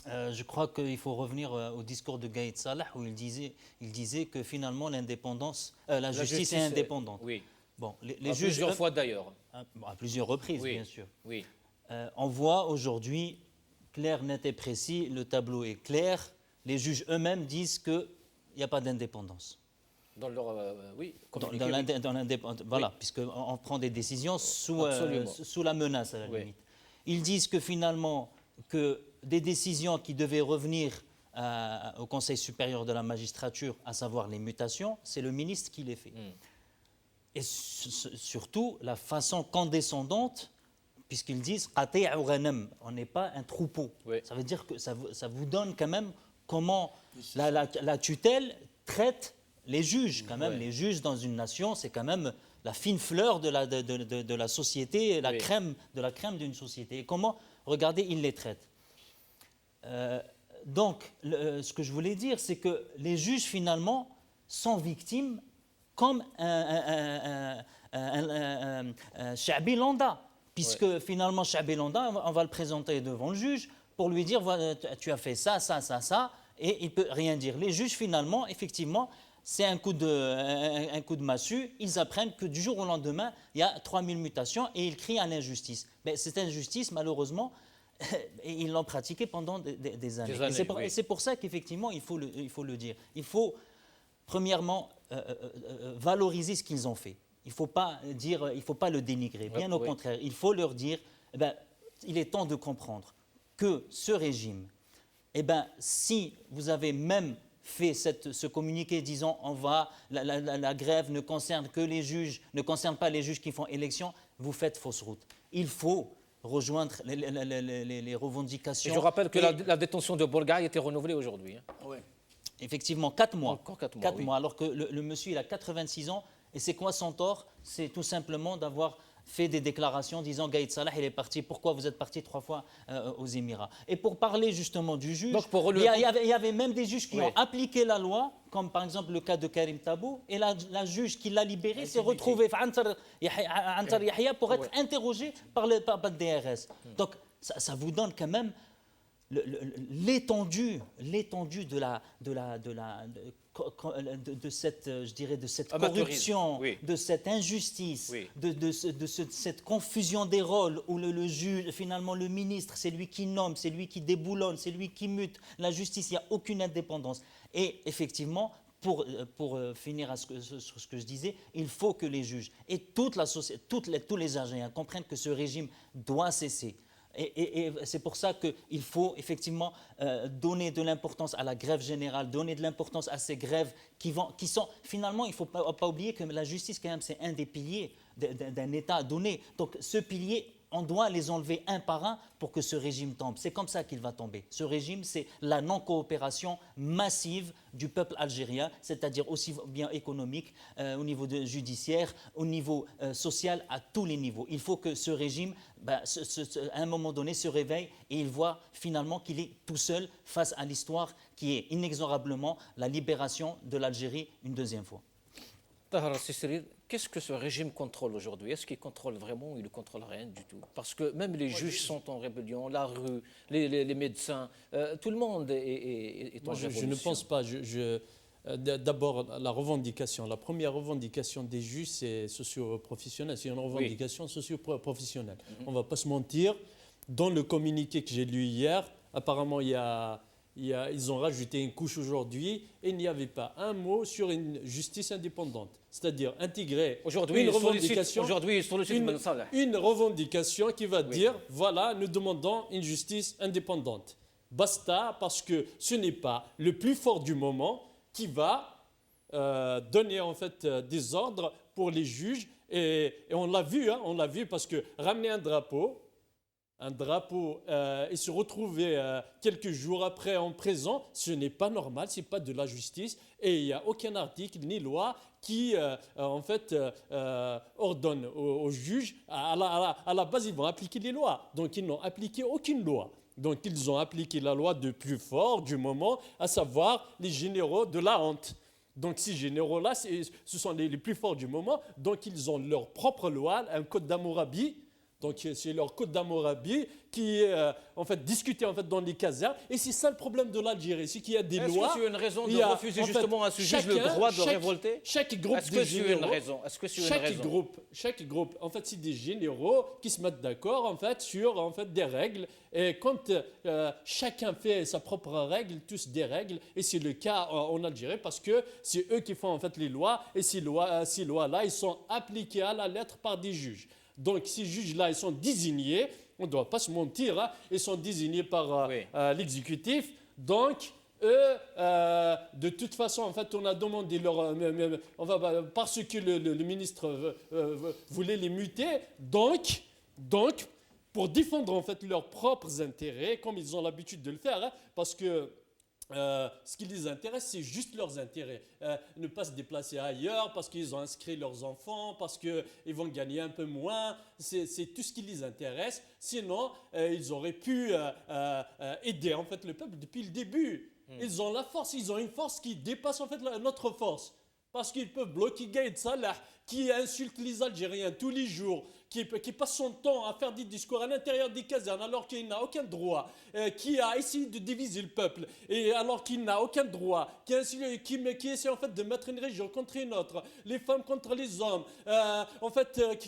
je crois qu'il faut revenir au discours de Gaïd Salah où il disait que finalement l'indépendance, la justice est indépendante. Oui. Bon, les juges, plusieurs fois d'ailleurs. À plusieurs reprises, bien sûr. Oui. On voit aujourd'hui, clair, net et précis, le tableau est clair. Les juges eux-mêmes disent qu'il n'y a pas d'indépendance. Dans leur voilà, puisqu'on prend des décisions sous la menace à la limite. Ils disent que finalement que des décisions qui devaient revenir au Conseil supérieur de la magistrature, à savoir les mutations, c'est le ministre qui les fait. Et surtout, la façon condescendante, puisqu'ils disent « on n'est pas un troupeau ». Ça veut dire que ça vous donne quand même comment la tutelle traite les juges. Quand même, les juges dans une nation, c'est quand même la fine fleur de la société, la crème d'une société. Et comment, regardez, ils les traitent. Donc, ce que je voulais dire, c'est que les juges, finalement, sont victimes comme un Cha'bi lambda, puisque finalement, Cha'bi lambda, on va le présenter devant le juge pour lui dire tu as fait ça, et il ne peut rien dire. Les juges, finalement, effectivement, c'est un coup de massue. Ils apprennent que du jour au lendemain, il y a 3000 mutations et ils crient à l'injustice. Mais cette injustice, malheureusement, ils l'ont pratiquée pendant des années. Et c'est pour ça qu'effectivement, il faut le dire. Il faut, premièrement, valoriser ce qu'ils ont fait. Il ne faut pas le dénigrer. Bien au contraire, il faut leur dire il est temps de comprendre que ce régime, si vous avez même fait ce communiqué disant la grève ne concerne que les juges, ne concerne pas les juges qui font élection, vous faites fausse route. Il faut rejoindre les revendications. Et je rappelle que la détention de Bourgaï a été renouvelée aujourd'hui. Oui. Effectivement, 4 mois. Encore 4 mois, alors que le monsieur, il a 86 ans. Et c'est quoi son tort? C'est tout simplement d'avoir fait des déclarations disant Gaïd Salah, il est parti. Pourquoi vous êtes parti 3 fois aux Émirats? Et pour parler justement du juge, il y avait même des juges qui ont appliqué la loi, comme par exemple le cas de Karim Tabou, et la juge qui l'a libéré s'est retrouvée Antar Yahya pour être interrogée par le DRS. Donc ça vous donne quand même l'étendue de cette corruption, de cette injustice, de cette confusion des rôles où le juge, finalement le ministre, c'est lui qui nomme, c'est lui qui déboulonne, c'est lui qui mute. La justice, il n'y a aucune indépendance. Et effectivement, pour finir sur ce que je disais, il faut que les juges et toute la société, tous les Algériens comprennent que ce régime doit cesser. Et c'est pour ça qu'il faut effectivement donner de l'importance à la grève générale, donner de l'importance à ces grèves qui sont finalement, il ne faut pas oublier que la justice quand même c'est un des piliers d'un État donné. Donc ce pilier, on doit les enlever un par un pour que ce régime tombe. C'est comme ça qu'il va tomber. Ce régime, c'est la non-coopération massive du peuple algérien, c'est-à-dire aussi bien économique, au niveau judiciaire, au niveau social, à tous les niveaux. Il faut que ce régime, à un moment donné, se réveille et il voit finalement qu'il est tout seul face à l'histoire qui est inexorablement la libération de l'Algérie une deuxième fois. Tahar Sisri, qu'est-ce que ce régime contrôle aujourd'hui? Est-ce qu'il contrôle vraiment ou il ne contrôle rien du tout? Parce que même les juges sont en rébellion, la rue, les médecins, tout le monde est en révolution. Je ne pense pas. D'abord, la revendication. La première revendication des juges, c'est socio-professionnel. C'est une revendication socio-professionnelle. On ne va pas se mentir. Dans le communiqué que j'ai lu hier, apparemment, ils ont rajouté une couche aujourd'hui et il n'y avait pas un mot sur une justice indépendante. C'est-à-dire intégrer une revendication qui va dire, voilà, nous demandons une justice indépendante. Basta, parce que ce n'est pas le plus fort du moment qui va donner en fait des ordres pour les juges. Et on l'a vu parce que ramener un drapeau et se retrouver quelques jours après en prison, ce n'est pas normal, ce n'est pas de la justice. Et il n'y a aucun article ni loi qui ordonne aux juges, à la base ils vont appliquer les lois. Donc ils n'ont appliqué aucune loi. Donc ils ont appliqué la loi de plus fort du moment, à savoir les généraux de la honte. Donc ces généraux-là, ce sont les plus forts du moment. Donc ils ont leur propre loi, un code d'Hammurabi. Donc c'est leur code d'Hammurabi qui est en fait discuté en fait dans les casernes. Et c'est ça le problème de l'Algérie, c'est qu'il y a des lois. Est-ce que c'est une raison de refuser justement à ce juge le droit de révolter? Chaque groupe de généraux. Chaque groupe, en fait, c'est des généraux qui se mettent d'accord en fait sur des règles. Et quand chacun fait sa propre règle, tous des règles. Et c'est le cas en Algérie parce que c'est eux qui font en fait les lois. Et ces lois-là, ils sont appliquées à la lettre par des juges. Donc ces juges-là, ils sont désignés, on ne doit pas se mentir, ils sont désignés par l'exécutif. Donc, eux, de toute façon, en fait, on a demandé parce que le ministre voulait les muter. Donc, pour défendre en fait leurs propres intérêts, comme ils ont l'habitude de le faire, parce que ce qui les intéresse, c'est juste leurs intérêts. Ne pas se déplacer ailleurs parce qu'ils ont inscrit leurs enfants, parce qu'ils vont gagner un peu moins. C'est tout ce qui les intéresse. Sinon, ils auraient pu aider en fait, le peuple depuis le début. Ils ont la force, ils ont une force qui dépasse en fait notre force. Parce qu'ils peuvent bloquer Gaïd Salah, qui insulte les Algériens tous les jours, qui passe son temps à faire des discours à l'intérieur des casernes alors qu'il n'a aucun droit, qui a essayé de diviser le peuple, et alors qu'il n'a aucun droit, qui essaie en fait de mettre une région contre une autre, les femmes contre les hommes,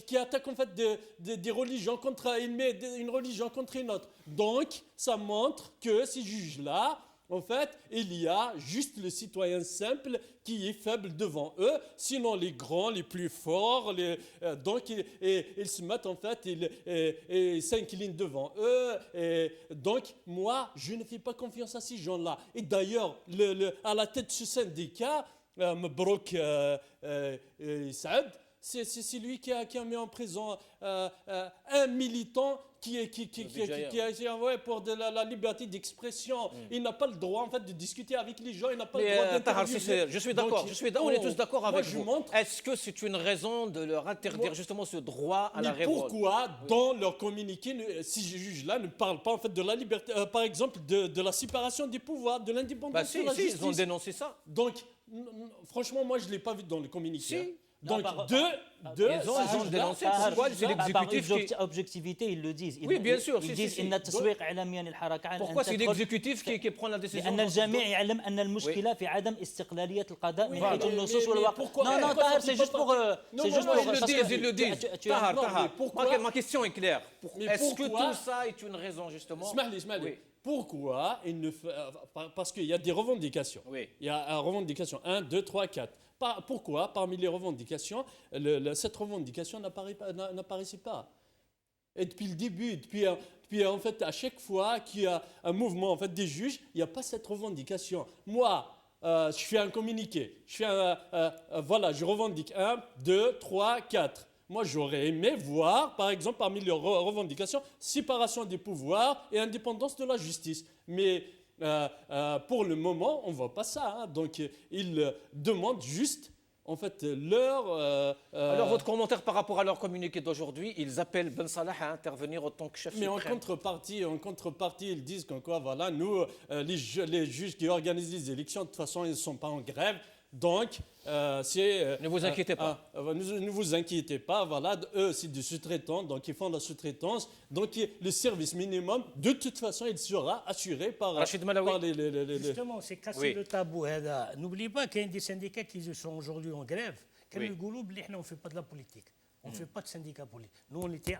qui attaque en fait des religions une religion contre une autre. Donc, ça montre que ces juges-là, en fait, il y a juste le citoyen simple qui est faible devant eux, sinon les grands, les plus forts, donc ils se mettent en fait, ils s'inclinent devant eux. Et donc moi, je ne fais pas confiance à ces gens-là. Et d'ailleurs, à la tête de ce syndicat, Mabrouk Saad, c'est lui qui a mis en prison un militant qui a été envoyé pour la liberté d'expression. Il n'a pas le droit en fait de discuter avec les gens, il n'a pas le droit d'interviewer. Je suis d'accord, on est tous d'accord avec vous. Est-ce que c'est une raison de leur interdire justement ce droit à la révolte? Pourquoi dans leur communiqué, ces juges-là ne parlent pas en fait de la liberté, par exemple de la séparation des pouvoirs, de l'indépendance de la justice? Ils ont dénoncé ça. Donc, franchement, moi je ne l'ai pas vu dans le communiqué. Si. Donc, ils ont dénoncé pourquoi c'est l'exécutif qui... objectivité, ils le disent. Oui, bien sûr. Ils disent pourquoi c'est l'exécutif qui prend la décision? لأن الجميع يعلم أن المشكلة في عدم استقلالية القضاء من حيث النصوص والواقع. Non, Tahar, c'est juste pour... Ils le disent. Tahar, ma question est claire. Est-ce que tout ça est une raison, justement? Ismaël, pourquoi il ne fait... Parce qu'il y a des revendications. Il y a une revendication 1, 2, 3, 4. Pourquoi, parmi les revendications, cette revendication n'apparaissait pas? Et depuis le début, Puis en fait, à chaque fois qu'il y a un mouvement en fait, des juges, il n'y a pas cette revendication. Moi, je fais un communiqué, voilà, je revendique 1, 2, 3, 4. Moi, j'aurais aimé voir, par exemple, parmi les revendications, séparation des pouvoirs et indépendance de la justice. Mais pour le moment, on ne voit pas ça. Hein. Donc, ils demandent juste, en fait, Alors, votre commentaire par rapport à leur communiqué d'aujourd'hui, ils appellent Ben Salah à intervenir en tant que chef mais suprême. en contrepartie, ils disent qu'en quoi, voilà, nous, les juges qui organisent les élections, de toute façon, ils ne sont pas en grève. Donc, ne vous inquiétez pas. Ne vous inquiétez pas, voilà, eux, c'est des sous-traitants, donc ils font la sous-traitance. Donc, le service minimum, de toute façon, il sera assuré par, Rachid Malawi. par les... Justement, c'est casser le tabou. N'oubliez pas qu'il y a des syndicats qui sont aujourd'hui en grève. On ne fait pas de la politique. On ne fait pas de syndicat politique. Nous, on était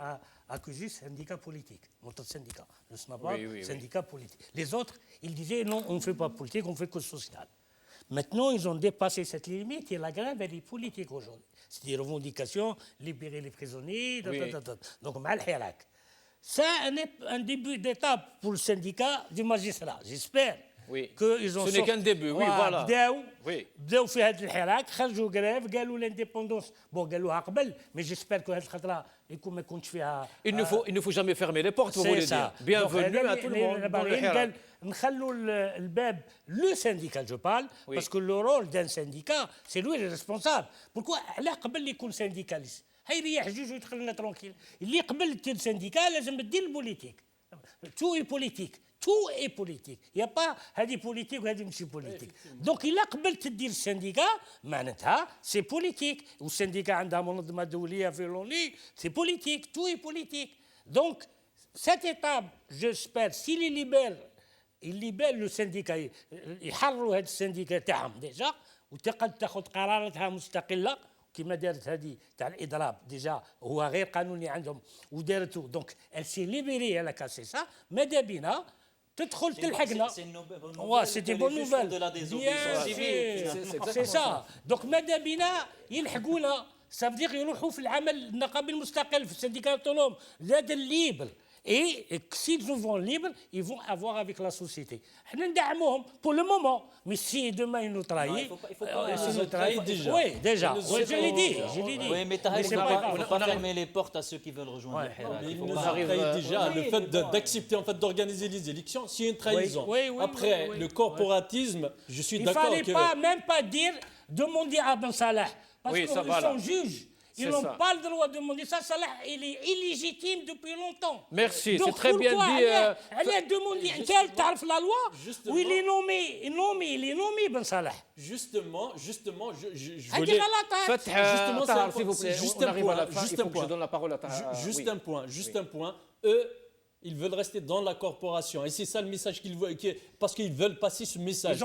accusés de syndicat politique. Notre syndicat, le SNAPA, syndicat politique. Les autres, ils disaient non, on ne fait pas de politique, on fait que social. Maintenant, ils ont dépassé cette limite et la grève, elle est politique aujourd'hui. C'est des revendications, libérer les prisonniers, donc mal hirak. C'est un début d'étape pour le syndicat du magistrat. J'espère qu'ils ont... Ce n'est qu'un début, oui, voilà. بداو في هذا الحراك خرجوا غريف قالوا لانديبوندونس بون قالوها قبل مي جيسبر كو هذه الخطره يكون ما يكونش فيها Il ne faut jamais fermer les portes, vous voulez dire. Bienvenue à tout le monde dans le hirak. نخلوا الباب لو سينديكال جو بال باسكو لو رول دان سينديكا سي لوي لي ريسبونسابل بوركوا على قبل يكون سينديكاليست هيريح جوج ويدخل لنا ترونكيل اللي قبل دير سينديكا لازم دير البوليتيك تو اي بوليتيك tout est politique. Il n'y a pas هذه politique ou هذه ماشي politique. Donc إلا قبلت تدير السنديكا معناتها سي بوليتيك والسنديكا عندها منظمة دولية في لوني سي بوليتيك tout est politique. Donc cette étape j'espère s'il libère le syndicat يحرروا هذا السنديكا تاعهم ديجا وتقد تاخذ قراراتها مستقلة كما دارت هذه تاع الاضراب ديجا هو غير قانوني عندهم ودارته دونك elle s'est libérée elle a cassé ça ماذا بينا تدخل تلحقنا سيتي بون نوفال سي سا دونك ماذا بينا يلحقونا سافدير يروحوا في العمل النقابي المستقل في السنديكات اوتونوم زاد الليبر Et s'ils nous vont libres, ils vont avoir avec la société. Pour le moment, mais si demain ils nous trahissent, ils nous trahissent déjà. Oui, déjà. Je l'ai dit. Oui, mais il ne faut pas fermer les portes à ceux qui veulent rejoindre le Hirak. Il nous arrive déjà le fait d'accepter en fait d'organiser les élections, c'est une trahison. Après, le corporatisme, je suis d'accord. Il ne fallait même pas dire demander à Ben Salah, parce qu'ils sont juges. Ils n'ont pas le droit de demander ça. Salah, il est illégitime depuis longtemps. Merci, c'est très bien dit. Elle a demandé, quelle tarif la loi où il est nommé, Ben Salah. Justement, je voulais... Justement, s'il vous plaît, on arrive à la fin, il faut que je donne la parole à Tahar. Juste un point. Eux, ils veulent rester dans la corporation. Et c'est ça le message qu'ils veulent, parce qu'ils veulent passer ce message.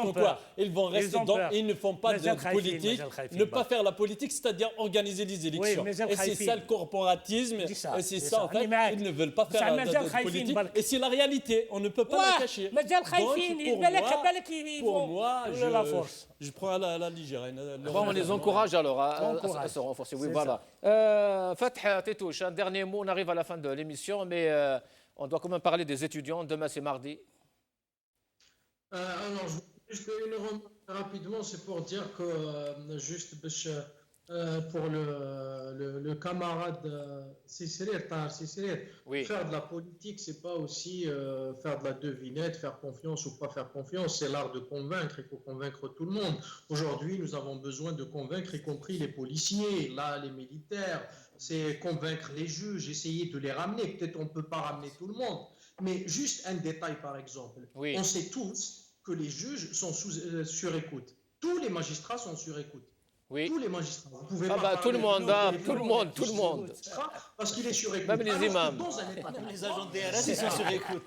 Ils vont rester dedans et ils ne font pas de politique. Ne pas faire la politique, c'est-à-dire organiser les élections. Et c'est ça le corporatisme. Et c'est ça, en fait, ils ne veulent pas faire de politique. Et c'est la réalité. On ne peut pas la cacher. Donc, pour moi, je prends la légère. On les encourage alors à se renforcer. Oui, voilà. Fath Tétouche, un dernier mot. On arrive à la fin de l'émission, mais... on doit quand même parler des étudiants. Demain, c'est mardi. Alors, juste une remarque rapidement, c'est pour dire que, juste pour le camarade Cicéret, faire de la politique, c'est pas aussi faire de la devinette, faire confiance ou pas faire confiance, c'est l'art de convaincre, il faut convaincre tout le monde. Aujourd'hui, nous avons besoin de convaincre, y compris les policiers, là, les militaires, c'est convaincre les juges, essayer de les ramener. Peut-être on ne peut pas ramener tout le monde, mais juste un détail par exemple. On sait tous que les juges sont sur écoute. Tous les magistrats sont sur écoute. Tous les magistrats. Vous pouvez pas tout le monde. Parce qu'il est sur écoute. Même les imams. Les agents de DRS, ils sont sur écoute.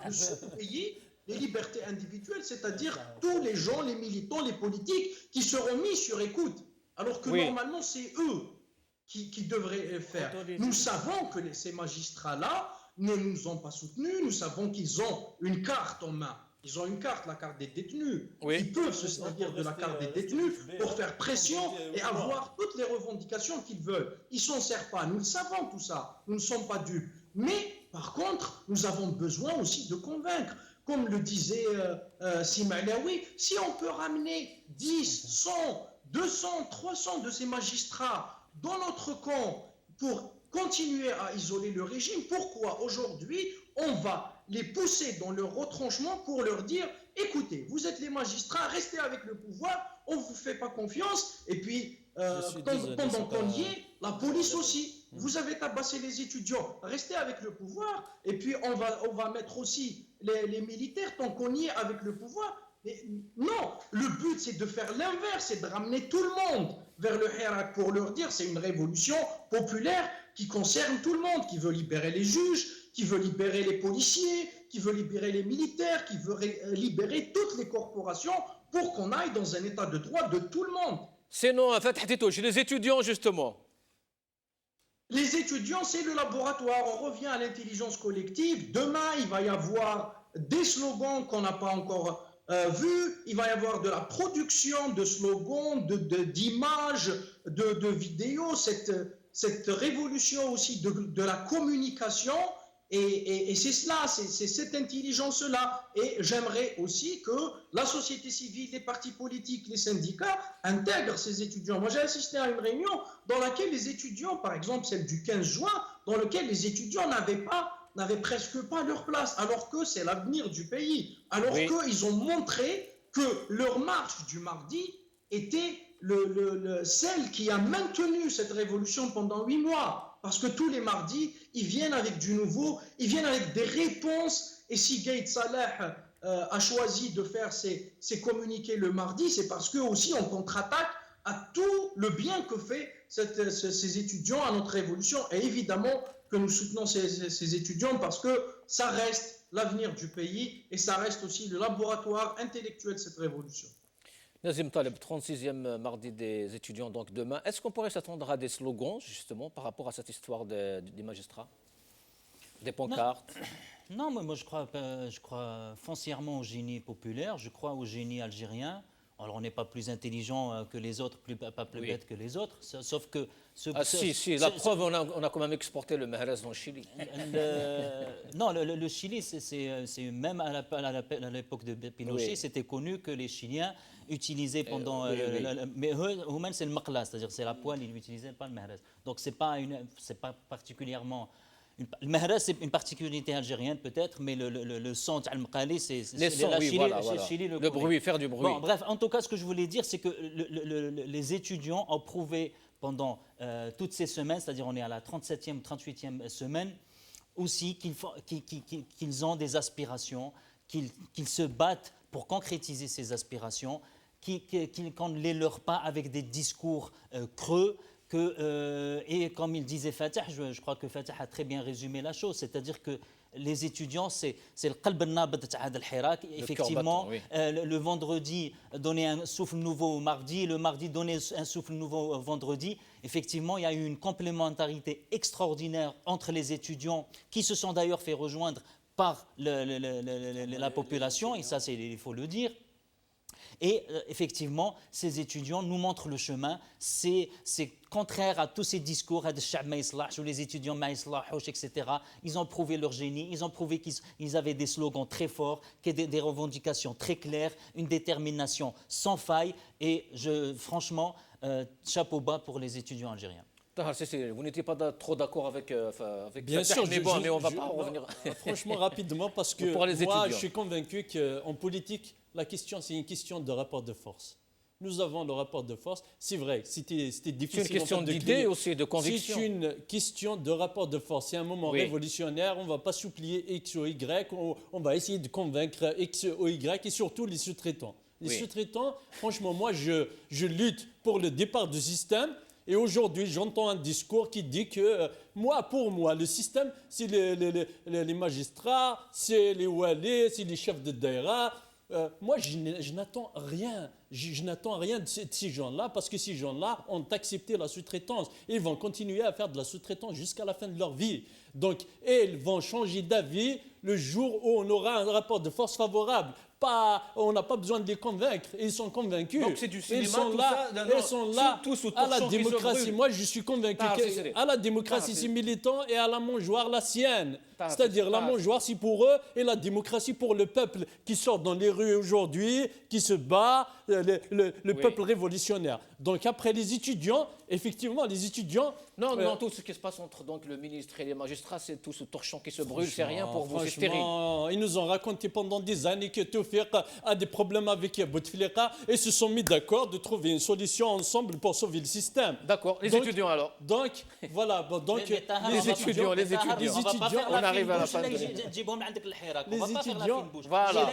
Payer les libertés individuelles, c'est-à-dire tous les gens, les militants, les politiques qui seront mis sur écoute. Alors que normalement, c'est eux qui devraient faire. Nous savons que ces magistrats-là ne nous ont pas soutenus. Nous savons qu'ils ont une carte en main. Ils ont une carte, la carte des détenus. Ils peuvent se servir de la carte des détenus pour faire pression et avoir toutes les revendications qu'ils veulent. Ils ne s'en servent pas. Nous le savons tout ça. Nous ne sommes pas dupes. Mais par contre, nous avons besoin aussi de convaincre. Comme le disait Simalawi, si on peut ramener 10, 100, 200, 300 de ces magistrats dans notre camp pour continuer à isoler le régime, pourquoi aujourd'hui on va les pousser dans leur retranchement pour leur dire « Écoutez, vous êtes les magistrats, restez avec le pouvoir, on ne vous fait pas confiance. » Et puis, pendant qu'on y est, la police aussi. Vous avez tabassé les étudiants, restez avec le pouvoir. Et puis, on va mettre aussi les militaires tant qu'on y est avec le pouvoir. Mais non, le but c'est de faire l'inverse, c'est de ramener tout le monde vers le Hirak pour leur dire c'est une révolution populaire qui concerne tout le monde, qui veut libérer les juges, qui veut libérer les policiers, qui veut libérer les militaires, qui veut libérer toutes les corporations pour qu'on aille dans un état de droit de tout le monde. Sinon, chez les étudiants justement. Les étudiants, c'est le laboratoire. On revient à l'intelligence collective. Demain, il va y avoir des slogans qu'on n'a pas encore vus. Il va y avoir de la production de slogans, d'images, de vidéos. Cette révolution aussi de la communication. Et c'est cela, c'est cette intelligence-là. Et j'aimerais aussi que la société civile, les partis politiques, les syndicats intègrent ces étudiants. Moi, j'ai assisté à une réunion dans laquelle les étudiants, par exemple celle du 15 juin, dans laquelle les étudiants n'avaient presque pas leur place, alors que c'est l'avenir du pays. Alors qu'ils ont montré que leur marche du mardi était celle qui a maintenu cette révolution pendant 8 mois. Parce que tous les mardis, ils viennent avec du nouveau, ils viennent avec des réponses. Et si Gaïd Salah a choisi de faire ses communiqués le mardi, c'est parce qu'eux aussi on contre-attaque à tout le bien que fait ces étudiants à notre révolution. Et évidemment que nous soutenons ces étudiants parce que ça reste l'avenir du pays et ça reste aussi le laboratoire intellectuel de cette révolution. Nazim Taleb, 36e mardi des étudiants, donc demain. Est-ce qu'on pourrait s'attendre à des slogans, justement, par rapport à cette histoire des magistrats? Des pancartes? Non, moi je crois foncièrement au génie populaire, je crois au génie algérien. Alors on n'est pas plus intelligent que les autres, pas plus bête que les autres, sauf que... la preuve, on a quand même exporté le Mahrez dans le Chili. Non, le Chili, c'est même à l'époque de Pinochet, c'était connu que les Chiliens utilisaient pendant... mais Houmen, c'est le maqla, c'est-à-dire c'est la poêle, ils n'utilisaient pas le Mahrez. Donc c'est pas particulièrement... Le Mahrez, c'est une particularité algérienne peut-être, mais le son al-Mqali, c'est Chili, le bruit, faire du bruit. Bon, bref, en tout cas, ce que je voulais dire, c'est que les étudiants ont prouvé pendant toutes ces semaines, c'est-à-dire on est à la 37e, 38e semaine, aussi qu'ils ont des aspirations, qu'ils se battent pour concrétiser ces aspirations, qu'on ne les leurre pas avec des discours creux. Et comme il disait Fatah, je crois que Fatah a très bien résumé la chose, c'est-à-dire que les étudiants, c'est le qalb al-nabd ta'ad al-hirak. Effectivement, le vendredi, donner un souffle nouveau au mardi, le mardi, donner un souffle nouveau au vendredi. Effectivement, il y a eu une complémentarité extraordinaire entre les étudiants qui se sont d'ailleurs fait rejoindre par la population, et ça, il faut le dire. Et effectivement, ces étudiants nous montrent le chemin. C'est contraire à tous ces discours, où les étudiants, etc. Ils ont prouvé leur génie, ils ont prouvé qu'ils avaient des slogans très forts, des revendications très claires, une détermination sans faille. Et franchement, chapeau bas pour les étudiants algériens. Vous n'étiez pas trop d'accord avec Bien sûr, mais on ne va pas revenir. Franchement, rapidement, parce que moi, je suis convaincu qu'en politique, la question, c'est une question de rapport de force. Nous avons le rapport de force. C'est vrai, c'était difficile. C'est une question d'idée aussi, de conviction. C'est une question de rapport de force. C'est un moment révolutionnaire. On ne va pas supplier X ou Y. On va essayer de convaincre X ou Y et surtout les sous-traitants. Les sous-traitants, franchement, moi, je lutte pour le départ du système. Et aujourd'hui, j'entends un discours qui dit que, pour moi, le système, c'est les magistrats, c'est les walés, c'est les chefs de daïra. Moi, je n'attends rien. Je n'attends rien de ces gens-là parce que ces gens-là ont accepté la sous-traitance. Ils vont continuer à faire de la sous-traitance jusqu'à la fin de leur vie. Donc, ils vont changer d'avis le jour où on aura un rapport de force favorable. on n'a pas besoin de les convaincre. Ils sont convaincus. Donc c'est du cinéma, ils sont tout là, ça, non, ils sont là tous au à la torchon qui se démocratie. brûle. Moi, je suis convaincu qu'à la démocratie, c'est militant et à la mangeoire, la sienne. C'est-à-dire la mangeoire, c'est pour eux et la démocratie pour le peuple qui sort dans les rues aujourd'hui, qui se bat, le peuple révolutionnaire. Donc après les étudiants, effectivement, les étudiants... Non, tout ce qui se passe entre donc, le ministre et les magistrats, c'est tout ce torchon qui se brûle, c'est rien pour vous, c'est stérile. Ils nous ont raconté pendant des années que Tawfiq a des problèmes avec Bouteflika et se sont mis d'accord de trouver une solution ensemble pour sauver le système. D'accord, les étudiants alors. Donc, voilà, donc les étudiants, on arrive à la fin de les étudiants, voilà.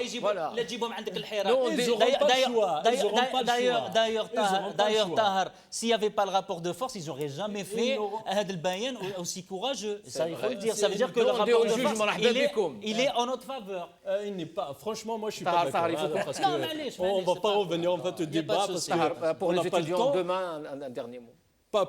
D'ailleurs, Tahar, s'il n'y avait pas le rapport de force, ils n'auraient jamais fait Had el-Bayan aussi courageux. Ça, il faut le dire. Ça veut dire que le rapport de force, il est en notre faveur. Il n'est pas. Franchement, moi, je suis pas d'accord. On ne va pas revenir en fait au débat parce que pour les étudiants, demain, un dernier mot.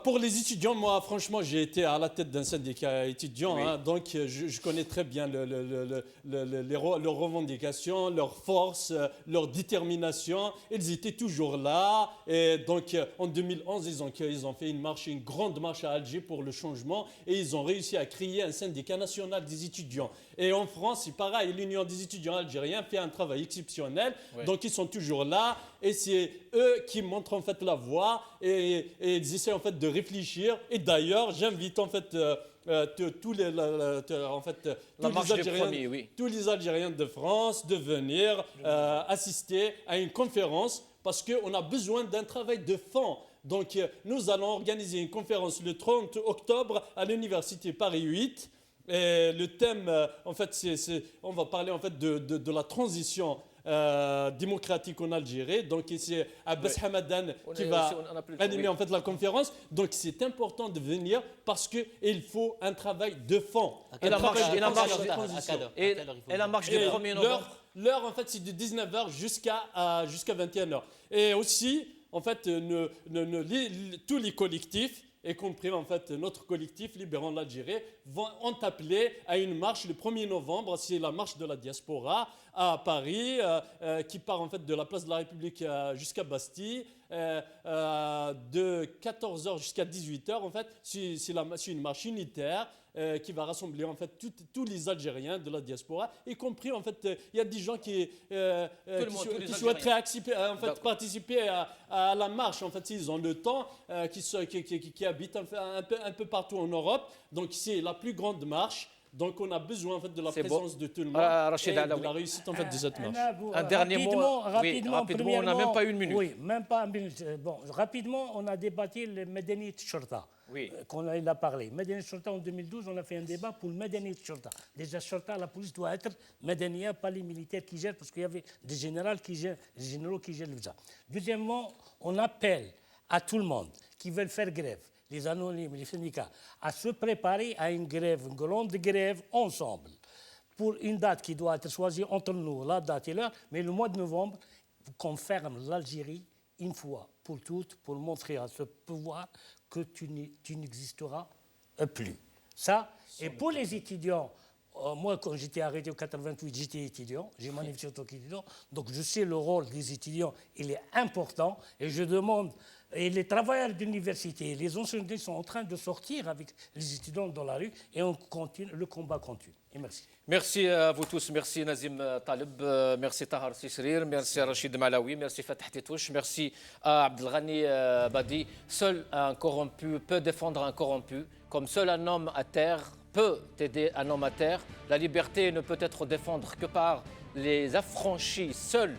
Pour les étudiants, moi, franchement, j'ai été à la tête d'un syndicat étudiant, oui. Donc je connais très bien leurs revendications, leurs forces, leur détermination. Ils étaient toujours là. Et donc, en 2011, ils ont fait une grande marche à Alger pour le changement et ils ont réussi à créer un syndicat national des étudiants. Et en France, c'est pareil, l'Union des étudiants algériens fait un travail exceptionnel. Oui. Donc, ils sont toujours là et c'est eux qui montrent en fait la voie et ils essaient en fait de réfléchir. Et d'ailleurs, j'invite en fait tous les Algériens de France de venir assister à une conférence parce qu'on a besoin d'un travail de fond. Donc, nous allons organiser une conférence le 30 octobre à l'Université Paris 8. Et le thème, en fait, on va parler en fait de la transition démocratique en Algérie. Donc, c'est Abbas Hamadan qui va animer en fait la conférence. Donc, c'est important de venir parce qu'il faut un travail de fond. Et la marche du 1er novembre. L'heure, en fait, c'est de 19h jusqu'à 21h. Et aussi, en fait, tous les collectifs, y compris en fait notre collectif Libérons l'Algérie, ont appelé à une marche le 1er novembre. C'est la marche de la diaspora à Paris qui part en fait de la place de la République jusqu'à Bastille. De 14h jusqu'à 18h, en fait, c'est une marche unitaire qui va rassembler en fait tous les Algériens de la diaspora, y compris en fait il y a des gens qui souhaiteraient participer à la marche. En fait, s'ils ont le temps, qui habitent un peu partout en Europe. Donc c'est la plus grande marche. Donc on a besoin en fait de la présence de tout le monde et de la réussite en fait de cette marche. Un dernier mot. Rapidement, on n'a même pas une minute. Oui, même pas une minute. Bon, rapidement, on a débattu le Medeni Shorta. Oui. Il a parlé. Medeni Shorta en 2012, on a fait un débat pour le Medeni Shorta. Déjà, Shorta, la police doit être Medenia, pas les militaires qui gèrent, parce qu'il y avait des généraux qui gèrent le visa. Deuxièmement, on appelle à tout le monde qui veulent faire grève, les anonymes, les syndicats, à se préparer à une grève, une grande grève ensemble, pour une date qui doit être choisie entre nous, la date et l'heure, mais le mois de novembre, qu'on ferme l'Algérie une fois pour toutes, pour montrer à ce pouvoir que tu n'existeras plus. Ça, et pour les étudiants, moi, quand j'étais arrêté en 88, j'étais étudiant, j'ai manifesté en tant qu'étudiant, donc je sais le rôle des étudiants, il est important, et je demande, et les travailleurs d'université, les enseignants sont en train de sortir avec les étudiants dans la rue, et on continue, le combat continue. Et merci. Merci à vous tous, merci Nazim Taleb, merci Tahar Sisrir, merci Rachid Malawi, merci Fatah Tetouche, merci à Abdelghani Badi. Seul un corrompu peut défendre un corrompu, comme seul un homme à terre peut aider un homme à terre. La liberté ne peut être défendue que par les affranchis. Seuls